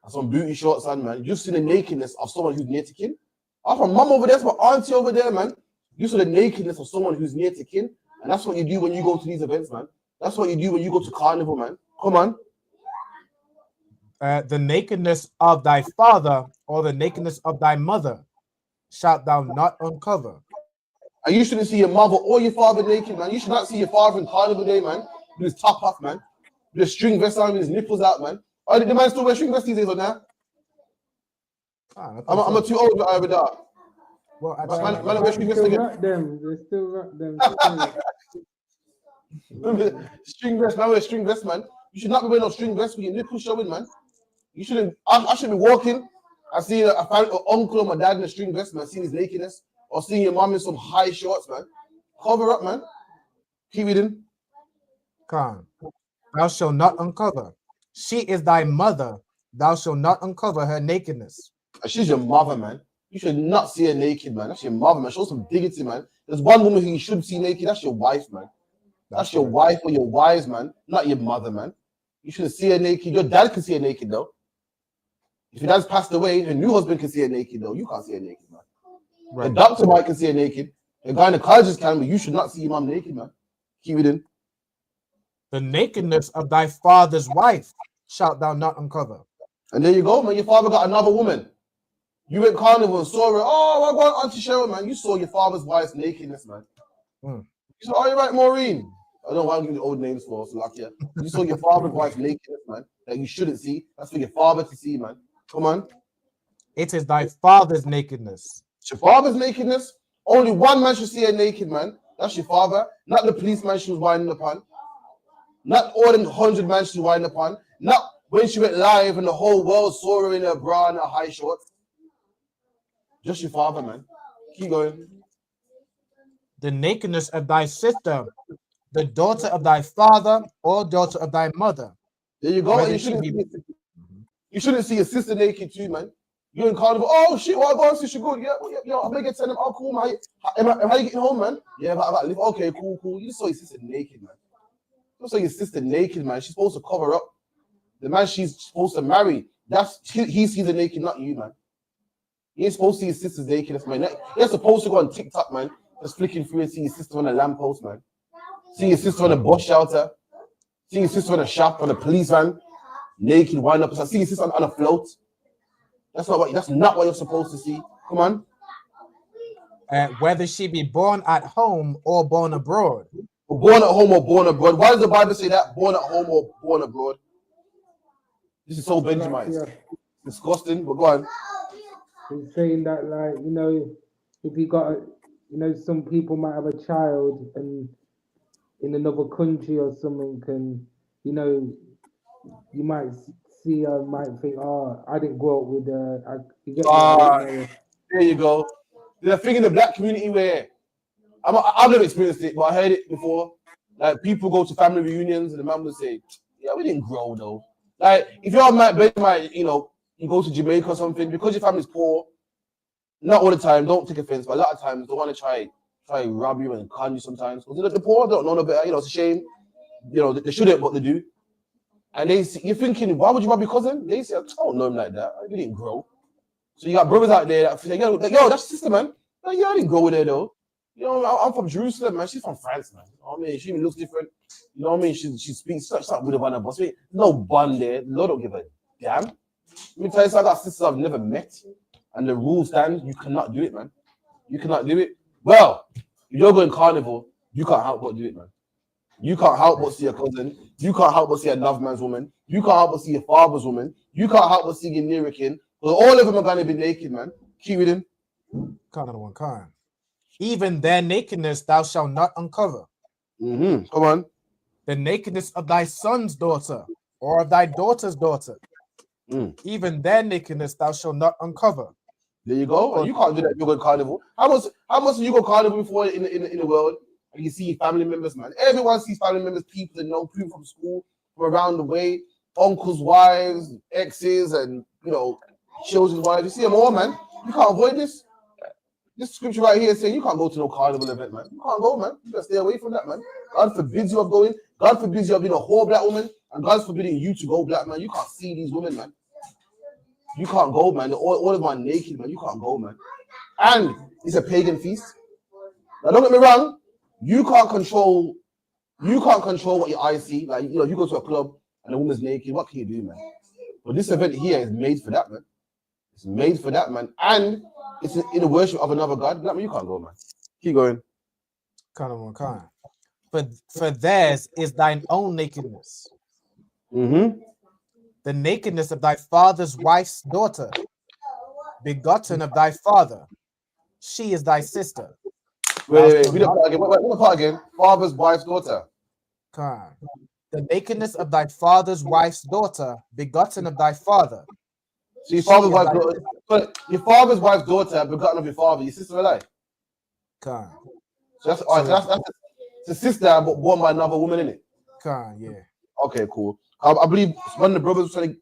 and some booty shorts on, man. You see the nakedness of someone who's near to kin. Oh, my mum over there, my auntie over there, man. You see the nakedness of someone who's near to kin. And that's what you do when you go to these events, man. That's what you do when you go to carnival, man. Come on. The nakedness of thy father or the nakedness of thy mother shalt thou not uncover. And you shouldn't see your mother or your father naked, man. You should not see your father in carnival day, man. With his top off, man. With a string vest on, with his nipples out, man. Oh, the man still wear string vest these days or now? I'm too old with that. Well, man, wear string vest again. They still rock them. String vest, man, wear string vest, man. You should not be wearing no string vest with your nipples showing, man. You shouldn't. I should be walking. I see a uncle or my dad in a string vest, man, seeing his nakedness, or seeing your mom in some high shorts, man. Cover up, man. Keep reading. Con, thou shalt not uncover. She is thy mother. Thou shalt not uncover her nakedness. She's your mother, man. You should not see her naked, man. That's your mother, man. Show some dignity, man. There's one woman who you should see naked. That's your wife, man. That's your wife or your wives, man. Not your mother, man. You shouldn't see her naked. Your dad can see her naked, though. If your dad's passed away, her new husband can see her naked, though. You can't see her naked, man. Right. The doctor might can see her naked. The gynecologist can, but you should not see your mom naked, man. Keep it in. The nakedness of thy father's wife shalt thou not uncover. And there you go, man. Your father got another woman. You went carnival and saw her. Oh, I want Auntie Cheryl, man. You saw your father's wife's nakedness, man. You said, "Are you right, Maureen?" I don't know why I'm giving you old names for, so like, yeah. You saw your father's wife's nakedness, man, that you shouldn't see. That's for your father to see, man. Come on. It is thy father's nakedness. It's your father's nakedness. Only one man should see her naked, man. That's your father. Not the policeman she was winding upon. Not all them 100 men she was winding upon. Not when she went live and the whole world saw her in her bra and her high shorts. Just your father, man. Keep going. The nakedness of thy sister, the daughter of thy father or daughter of thy mother. There you go. You shouldn't see your sister naked too, man. You're in carnival. Oh shit, what going on, sister? Good. Yeah, I'm gonna get sent them. Oh, cool, man. Am I getting home, man? Yeah, but I got to live. Okay, cool. You saw your sister naked, man. You saw your sister naked, man. She's supposed to cover up. The man she's supposed to marry, he sees her naked, not you, man. You ain't supposed to see your sister's nakedness, man. You're supposed to go on TikTok, man, just flicking through and see your sister on a lamppost, man. See your sister on a bus shelter. See your sister on a shop, on a police van, naked, wind up. See your sister on a float. That's not what you're supposed to see. Come on. Whether she be born at home or born abroad. Born at home or born abroad. Why does the Bible say that? Born at home or born abroad? This is so Benjaminized. Disgusting, but go on. He's saying that, like, you know, if you got, you know, some people might have a child and in another country or something, and, you know, you might see her, might think, oh, I didn't grow up with her. There you go. There's a thing in the black community where I've never experienced it, but I heard it before. Like, people go to family reunions and the man would say, yeah, we didn't grow though. Like, if you're you know, you go to Jamaica or something, because your family's poor, not all the time, don't take offense, but a lot of times they want to try rob you and con you sometimes. Because the poor don't know no better, you know, it's a shame. You know, they shouldn't, but they do. And you're thinking, why would you rob your cousin? They say, I don't know him like that. I didn't grow. So you got brothers out there that say, yo, that's sister, man. Like, yeah, I didn't grow with her though. You know, I'm from Jerusalem, man. She's from France, man. You know what I mean? She even looks different. You know what I mean? She speaks such with a banner boss. No bun there. Lord don't give a damn. Let me tell you something, I got sisters I've never met. And the rule stands, you cannot do it, man. You cannot do it. Well, if you're going carnival, you can't help but do it, man. You can't help but see your cousin. You can't help but see another man's woman. You can't help but see your father's woman. You can't help but see your near kin. Because all of them are going to be naked, man. Keep reading. Kind of one kind. Even their nakedness thou shalt not uncover. Come on. The nakedness of thy son's daughter, or of thy daughter's daughter. Even their nakedness thou shalt not uncover. There you go. And you can't do that if you're going carnival. How much have you go carnival before in the world? And you see family members, man. Everyone sees family members, people that know people from school, from around the way, uncles' wives, exes, and children's wives. You see them all, man. You can't avoid this. This scripture right here is saying you can't go to no carnival event, man. You can't go, man. You gotta stay away from that, man. God forbids you of going. God forbids you of being a whole black woman, and God's forbidding you to go black, man. You can't see these women, man. You can't go, man. All of them are naked, man. You can't go, man. And it's a pagan feast. Now, don't get me wrong. You can't control what your eyes see. Like, you go to a club and a woman's naked. What can you do, man? But this event here is made for that, man. It's made for that, man. And it's in the worship of another God. That mean you can't go, man. Keep going. Kind of one kind. For theirs is thine own nakedness. The nakedness of thy father's wife's daughter, begotten of thy father. She is thy sister. Wait. Read the part again. Father's wife's daughter. Kind. The nakedness of thy father's wife's daughter, begotten of thy father. So your father's wife's daughter. But your father's wife's daughter, begotten of your father. Your sister alive. Kind. So that's all right. That's the sister, but born by another woman, innit? Kind. Yeah. Okay, cool. I believe one of the brothers was trying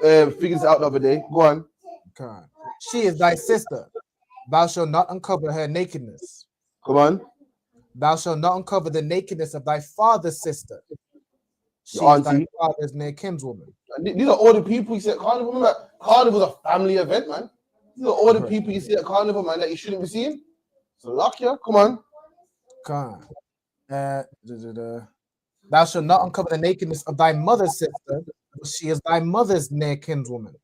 to figure this out the other day. Go on. Kind. She is thy sister. Thou shalt not uncover her nakedness. Come on. Thou shalt not uncover the nakedness of thy father's sister. She Your is thy auntie. father's near kinswoman. These are all the people you see at carnival. Remember, carnival's a family event, man. These are all the people you see at carnival, man, that you shouldn't be seeing. So lock ya. Come on. Kind. Thou shalt not uncover the nakedness of thy mother's sister. She is thy mother's near kinswoman.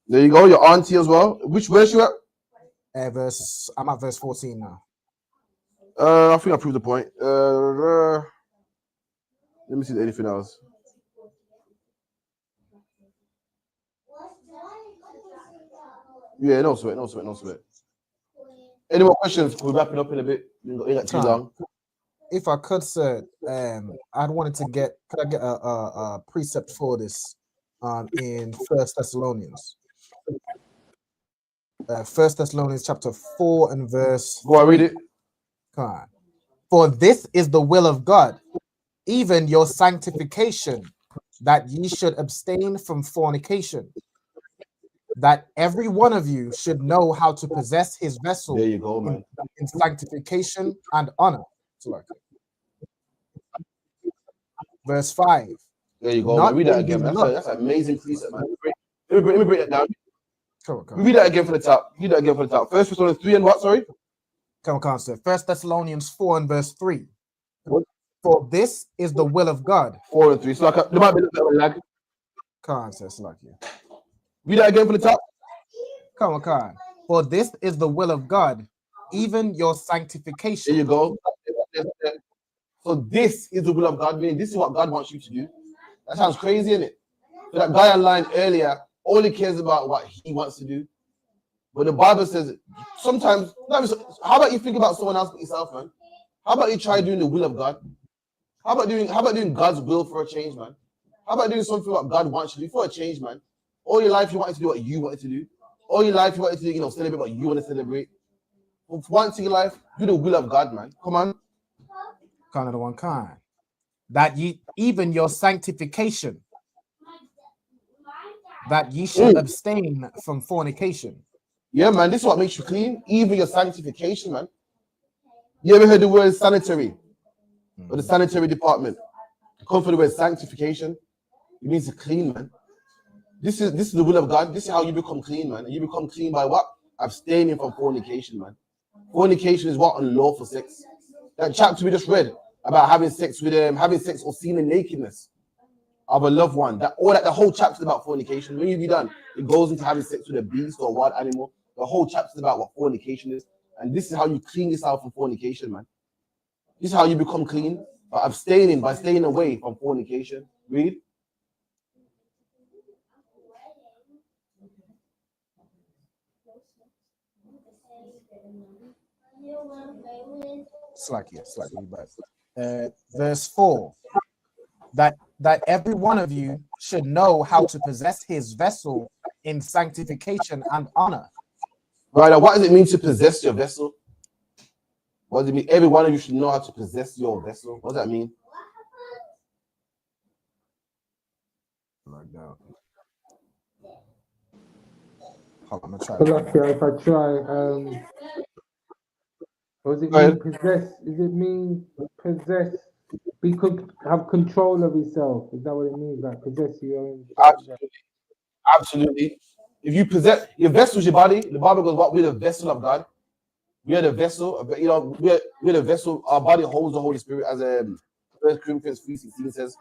There you go. Your auntie as well. Which verse you at? I'm at verse 14 now. I think I proved the point. Let me see anything else. Yeah, no sweat. Any more questions? We'll wrap it up in a bit. You ain't got too long. If I could, sir, I'd wanted to get. Could I get a precept for this in 1 Thessalonians? 1 Thessalonians chapter 4 and verse. Go on, read it. God. For this is the will of God, even your sanctification, that ye should abstain from fornication, that every one of you should know how to possess his vessel. There you go, man. In sanctification and honor. Verse 5. There you go, man. Read that again, man. That's an amazing precept, man. Let me break that down. Read that again for the top. Read that again for the top. 1 Thessalonians 3 and what, sorry? Come on, sir. 1 Thessalonians 4 and verse 3. What? For this is the will of God. 4 and 3. So there might be a little bit of a lag. Come on, sir. Read that again for the top. Come on. For this is the will of God, even your sanctification. There you go. So this is the will of God. Meaning this is what God wants you to do. That sounds crazy, isn't it? So that guy online earlier only cares about what he wants to do. But the Bible says sometimes, how about you think about someone else but yourself, man? How about you try doing the will of God? How about doing God's will for a change, man? How about doing something what God wants you to do for a change, man? All your life you wanted to do what you wanted to do. All your life you wanted to do, celebrate what you want to celebrate. For once in your life, do the will of God, man. Come on. Kind of the one kind. That ye even your sanctification, that ye should abstain from fornication. Yeah, man, this is what makes you clean. Even your sanctification, man. You ever heard the word sanitary? Or the sanitary department? Come from the word sanctification. It means to clean, man. This is the will of God. This is how you become clean, man. And you become clean by what? Abstaining from fornication, man. Fornication is what? Unlawful sex. That chapter we just read about having sex with having sex or seeing the nakedness of a loved one. That the whole chapter is about fornication. When you've done, it goes into having sex with a beast or a wild animal. The whole chapter is about what fornication is, and this is how you clean yourself from fornication, man. This is how you become clean by abstaining, by staying away from fornication. Read. Slightly, but verse 4, that every one of you should know how to possess his vessel in sanctification and honor. Right, now what does it mean to possess your vessel? What does it mean? Every one of you should know how to possess your vessel. What does that mean? Like that. Hold on, I'm gonna try. Colossians, if I try, what does it mean? Possess? Does it mean possess? We could have control of yourself. Is that what it means? Like possess your own. Absolutely. If you possess your vessel, is your body. The Bible goes, "What we're the vessel of God. We are the vessel. You know, we're the vessel. Our body holds the Holy Spirit, as 1 Corinthians 3:16 says."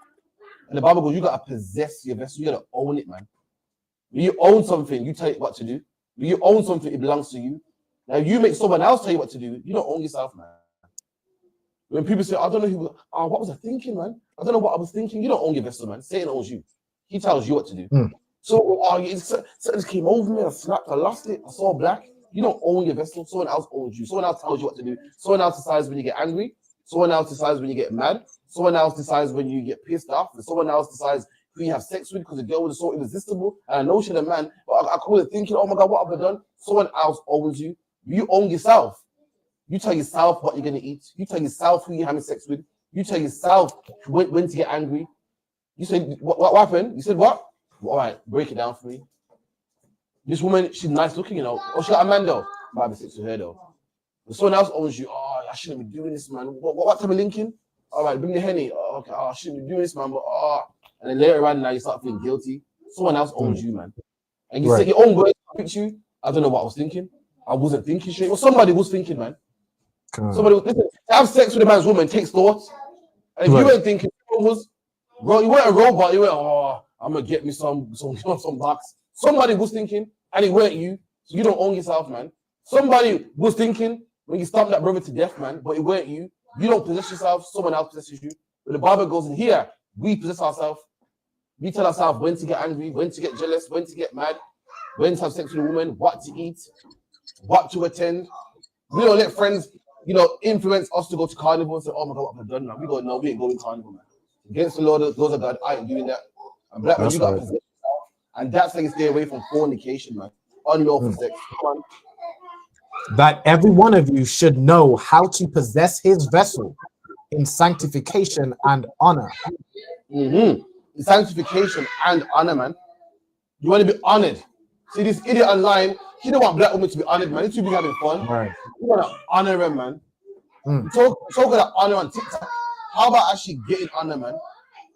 And the Bible goes, "You gotta possess your vessel. You gotta own it, man. When you own something, you tell it what to do. When you own something, it belongs to you. Now, if you make someone else tell you what to do, you don't own yourself, man. When people say, I don't know who, what was I thinking, man? I don't know what I was thinking. You don't own your vessel, man. Satan owns you. He tells you what to do. So, something came over me, I snapped, I lost it, I saw black. You don't own your vessel. Someone else owns you. Someone else tells you what to do. Someone else decides when you get angry. Someone else decides when you get mad. Someone else decides when you get pissed off. And someone else decides who you have sex with, because the girl was so irresistible. And I know she's a man, but I call it thinking, oh my God, what have I done? Someone else owns you. You own yourself. You tell yourself what you're going to eat. You tell yourself who you're having sex with. You tell yourself when to get angry. You said, what happened? You said, what? All right, break it down for me. This woman, she's nice looking, you know. Oh, she got a man though. Might be sex with her though. But someone else owns you. Oh, I shouldn't be doing this, man. What time of linking? All right, bring the Henny. Oh, okay. Oh, I shouldn't be doing this, man. But and then later on, now you start feeling guilty. Someone else owns you, man. And you say your own words fix you. I don't know what I was thinking. I wasn't thinking straight. Well, somebody was thinking, man. Somebody was, listen, to have sex with a man's woman takes thought. And if you weren't thinking, you weren't a robot. You went, oh, I'm gonna get me some box. Somebody was thinking, and it weren't you. So you don't own yourself, man. Somebody was thinking when you stabbed that brother to death, man, but it weren't you. You don't possess yourself. Someone else possesses you. But the Bible goes in here, we possess ourselves. We tell ourselves when to get angry, when to get jealous, when to get mad, when to have sex with a woman, what to eat, what to attend. We don't let friends, influence us to go to carnival and say, oh my God, what have I done now? We go, no, we ain't going to carnival, man. Against the Lord, those of God, I ain't doing that. And black man, you got to possess yourself. And that's how you stay away from fornication, man. Unlawful sex. Come on. That every one of you should know how to possess his vessel in sanctification and honor. In sanctification and honor, man. You want to be honored. See this idiot online, he don't want black women to be honored, man. He's too busy having fun. Right. You want to honor him, man. Talk about honor on TikTok. How about actually getting honor, man?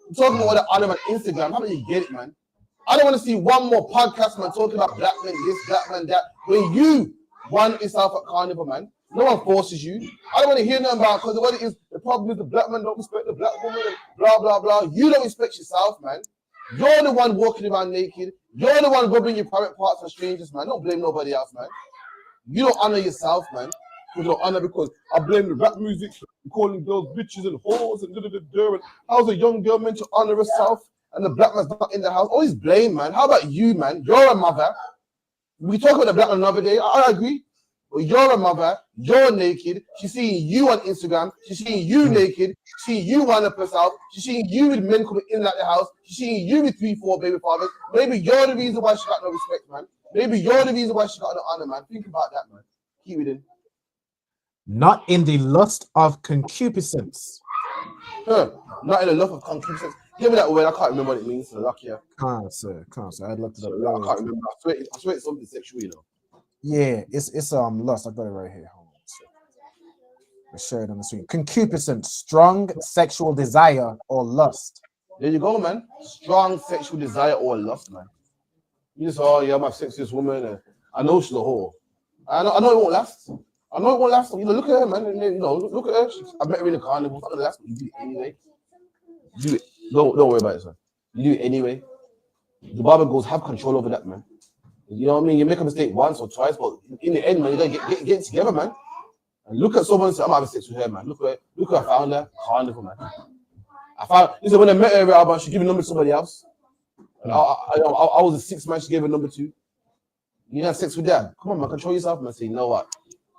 I'm talking about the honor on Instagram. How about you get it, man? I don't want to see one more podcast, man, talking about black men this, black man that. When you want yourself at carnival, man, no one forces you. I don't want to hear nothing about, because what it is, the problem is the black man don't respect the black woman, and blah, blah, blah. You don't respect yourself, man. You're the one walking around naked. You're the one rubbing your private parts on strangers, man. Don't blame nobody else, man. You don't honor yourself, man. You don't honor, because I blame the rap music, calling girls bitches and whores and da-da-da-da. And how's a young girl meant to honor herself and the black man's not in the house? Always blame, man. How about you, man? You're a mother. We talk about the black man another day. I agree. But you're a mother. You're naked. She's seeing you on Instagram. She's seeing you naked. She's seeing you wind up herself. She's seeing you with men coming in and out the house. She's seeing you with 3-4 baby fathers. Maybe you're the reason why she got no respect, man. Maybe you're the reason why she got no honor, man. Think about that, man. Keep it in. Not in the lust of concupiscence. Not in the lust of concupiscence. Give me that word. I can't remember what it means. So lucky. Can't, sir. I looked it up. I can't remember. I swear it's something sexual, you know. Yeah, it's lust. I got it right here. Hold on. I share it on the screen. Concupiscence, strong sexual desire or lust. There you go, man. Strong sexual desire or lust, man. You just, I'm have sex with this woman, and I know she's a whore. I know it won't last. I know it won't last. You know, look at her, man. And then, you know, look at her. I met her in the carnival. It's not gonna last. You do it anyway. Do it. Don't worry about it, son. You do it anyway. The Bible goes, have control over that, man. You know what I mean? You make a mistake once or twice, but in the end, man, you gotta get together, man. And look at someone and say, I'm having sex with her, man. Look who I found her. Carnival, man. Listen, when I met her, Alba, she gave a number to somebody else. I was a 6 man, she gave a number to. You had sex with that? Come on, man, control yourself, man. Say, you know what?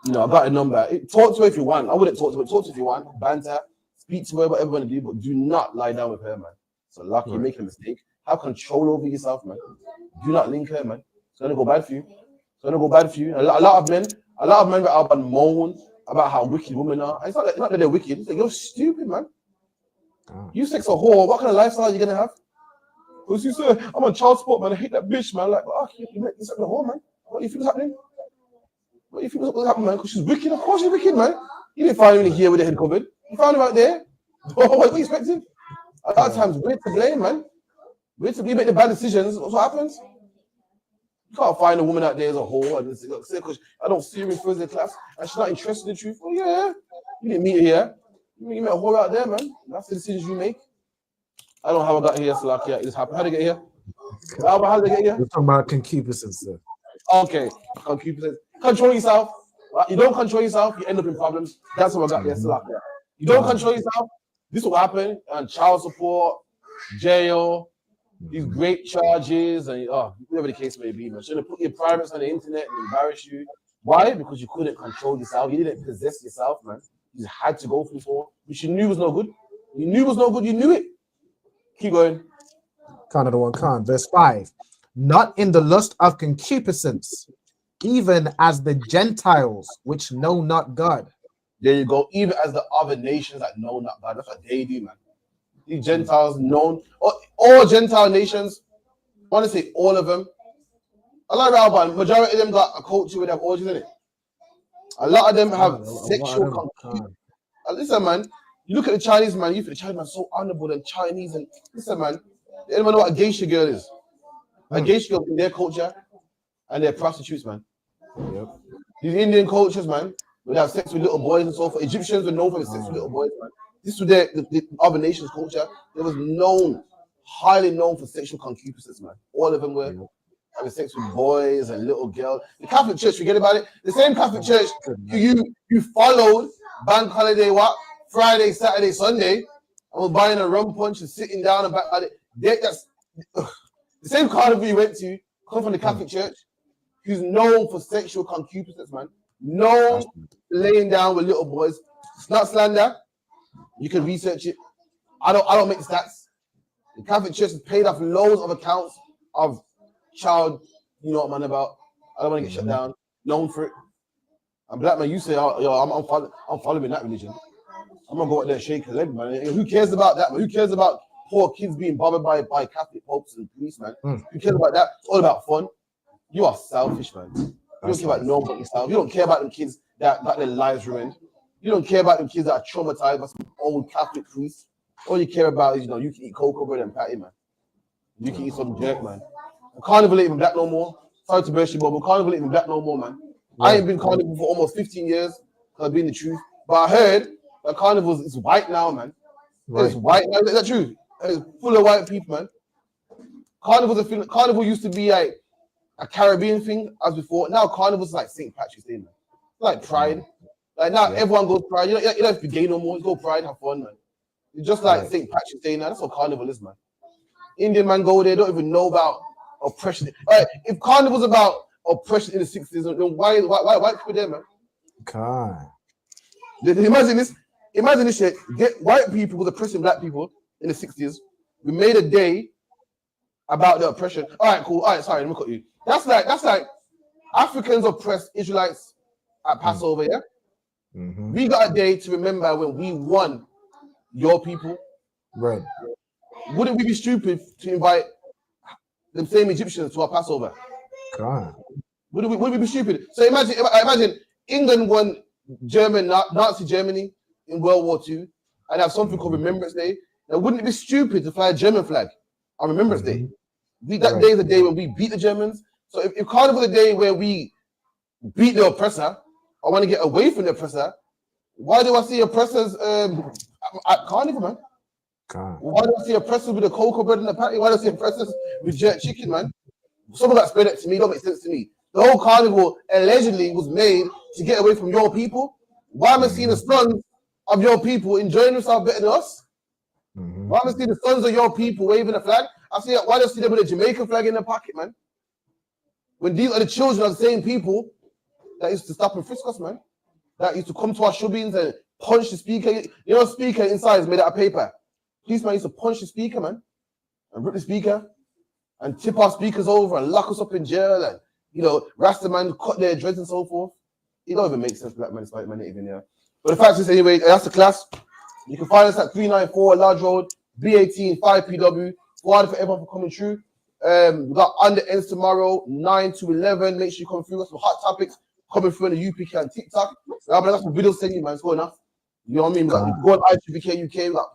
You know, I got a number. Talk to her if you want. I wouldn't talk to her, but talk to her if you want. Banter, speak to her, whatever you want to do, but do not lie down with her, man. So, lucky you make a mistake. Have control over yourself, man. Do not link her, man. It's gonna go bad for you. It's gonna go bad for you. A lot of men that are moan about how wicked women are. It's not that they're wicked. It's like, you're stupid, man. You sex a whore. What kind of lifestyle are you gonna have? Because you say, I'm on child support, man. I hate that bitch, man. Like, you make this happen a whore, man. What do you think is happening? What do you think is happening, man? Because she's wicked. Of course she's wicked, man. You didn't find her in here with her head covered. You found her out there. What are you expecting? A lot of times, we're to blame, man. We're to blame, make the bad decisions. What happens? You can't find a woman out there as a whore and say, because I don't see her in Thursday class and she's not interested in the truth. Oh, yeah. You didn't meet her here. You met a whore out there, man. That's the decisions you make. I don't know how I got here, so like, yeah, how did I get here? How did I get here? We're talking about concupiscence, sir. Okay, concupiscence. Control yourself. You don't control yourself, you end up in problems. That's how I got here, so like, yeah. You don't control yourself, this will happen. And child support, jail, these great charges, and whatever the case may be, man. Shouldn't put your privates on the internet and embarrass you. Why? Because you couldn't control yourself. You didn't possess yourself, man. You just had to go through for, which you knew was no good. You knew was no good. You knew it. Keep going. Another one, verse 5. Not in the lust of concupiscence, even as the Gentiles which know not God. There you go. Even as the other nations that know not God. That's what they do, man. These Gentiles known, all Gentile nations, I want to say all of them. I like Alban, majority of them got a culture with their origins in it. A lot of them have sexual concupiscence. Listen, man, you look at the Chinese, man, you think the Chinese man so honorable and Chinese, and listen, man, they don't know what a geisha girl is. A geisha girl in their culture, and they're prostitutes, man. Yep. These Indian cultures, man, would have sex with little boys and so forth. Egyptians were known for sex with little boys, man. This was the other nations' culture. It was known, highly known for sexual concupiscence, man. All of them were having sex with boys and little girls. The Catholic Church, forget about it. The same Catholic Church you followed bank holiday, Friday, Saturday, Sunday, and was buying a rum punch and sitting down about it. That's the same carnival you went to, come from the Catholic Church, who's known for sexual concupiscence, man. Known laying down with little boys. It's not slander. You can research it. I don't make the stats. The Catholic Church has paid off loads of accounts of child, you know what I'm about. I don't want to get shut down. Known for it. I'm black, man. You say, I'm following that religion. I'm gonna go out there and shake a leg, man. Who cares about that, man? Who cares about poor kids being bothered by Catholic popes and priests, man? Who cares about that? It's all about fun. You are selfish, man. You don't care about no one but yourself. You don't care about them kids that got their lives ruined. You don't care about them kids that are traumatized by some old Catholic priests. All you care about is, you can eat cocoa bread and patty, man. You can eat some jerk, man. Carnival ain't even black no more. Sorry to burst you, but Carnival ain't even black no more, man. I ain't been Carnival for almost 15 years because I've been the truth. But I heard that Carnival is white now, man. It's white now. Is that true? It's full of white people, man. Carnival used to be like a Caribbean thing as before. Now Carnival's like St. Patrick's Day, man. It's like Pride. Like now everyone goes Pride. You don't have to be gay no more. You go Pride, have fun, man. It's just like St. Patrick's Day now. That's what Carnival is, man. Indian man go there, don't even know about oppression. All right, if Carnival's about oppression in the 60s, then why white people there, man? God. Imagine this shit. White people was oppressing black people in the 60s. We made a day about the oppression. All right, cool. All right, sorry, let me cut you. That's like Africans oppressed Israelites at Passover, yeah? We got a day to remember when we won your people. Right. Wouldn't we be stupid to invite the same Egyptians to our Passover? God. Wouldn't we be stupid? So imagine England won Nazi Germany in World War II and have something called Remembrance Day. Now, wouldn't it be stupid to fly a German flag on Remembrance Day? That day is the day when we beat the Germans. So if Carnival is the day where we beat the oppressor I want to get away from the oppressor. Why do I see oppressors at carnival, man? Why do I see oppressors with a cocoa bread in the patty? Why do I see oppressors with jerk chicken, man? Someone got explained it to me. Don't make sense to me. The whole carnival allegedly was made to get away from your people. Why am I seeing the sons of your people enjoying themselves better than us? Why am I seeing the sons of your people waving a flag? Why do I see them with a Jamaican flag in their pocket, man? When these are the children of the same people that used to stop and frisk us, man. That used to come to our shubbings and punch the speaker. You know, speaker inside is made out of paper. Policeman used to punch the speaker, man, and rip the speaker and tip our speakers over and lock us up in jail and, you know, Rasta man cut their dreads and so forth. It don't even make sense, black man, despite man even there. But the fact is, anyway, that's the class. You can find us at 394 Large Road, B18 5PW. Forward for everyone for coming through. We got on the ends tomorrow, 9 to 11. Make sure you come through. Got some hot topics coming through on the UPK and TikTok. But I got some videos sending you, man. It's good enough. You know what I mean? We got go on ISUPK UK. We got,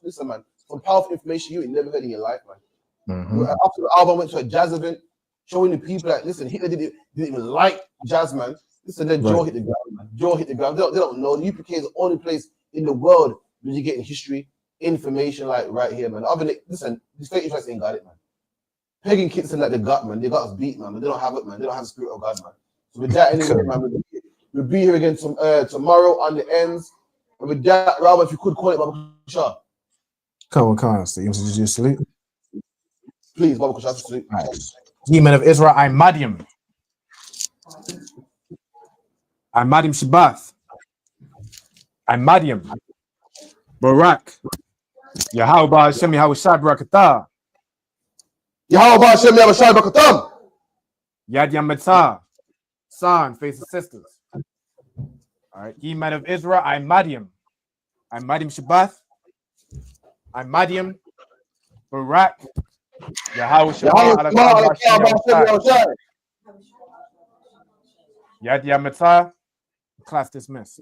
listen, man, some powerful information you ain't never heard in your life, man. After the album, I went to a jazz event, showing the people that, listen, Hitler didn't even like jazz, man. Listen, then Joe hit the ground, man. Joe hit the ground. They don't know. The UPK is the only place in the world where you're getting history, information like right here, man. Other than, listen, these fake Israelites ain't got it, man. Pagan kids like they got, man. They got us beat, man. But they don't have it, man. They don't have the spirit of God, man. So with that, anyway, man, we'll be here again tomorrow on the ends. And with that, Robert, if you could call it, Baba Kusha. Come on, so you want to do your salute? Please, Baba Kusha, salute. All right. Ye men of Israel, I'm Madiam. I'm Madiam Shabbath. I'm Madiam. Barak. Yahweh Hashem Yahweh Shai Barakatah. Yahweh Hashem Yahweh Shai Barakatah. Yad Yamatah. Son, face of sisters. All right. Ye men of Israel, I'm Madiam. I'm Madiam Shabbath. I'm Madiam. Barak. Yahweh Shabbat. Yad Yamatah. Class dismissed.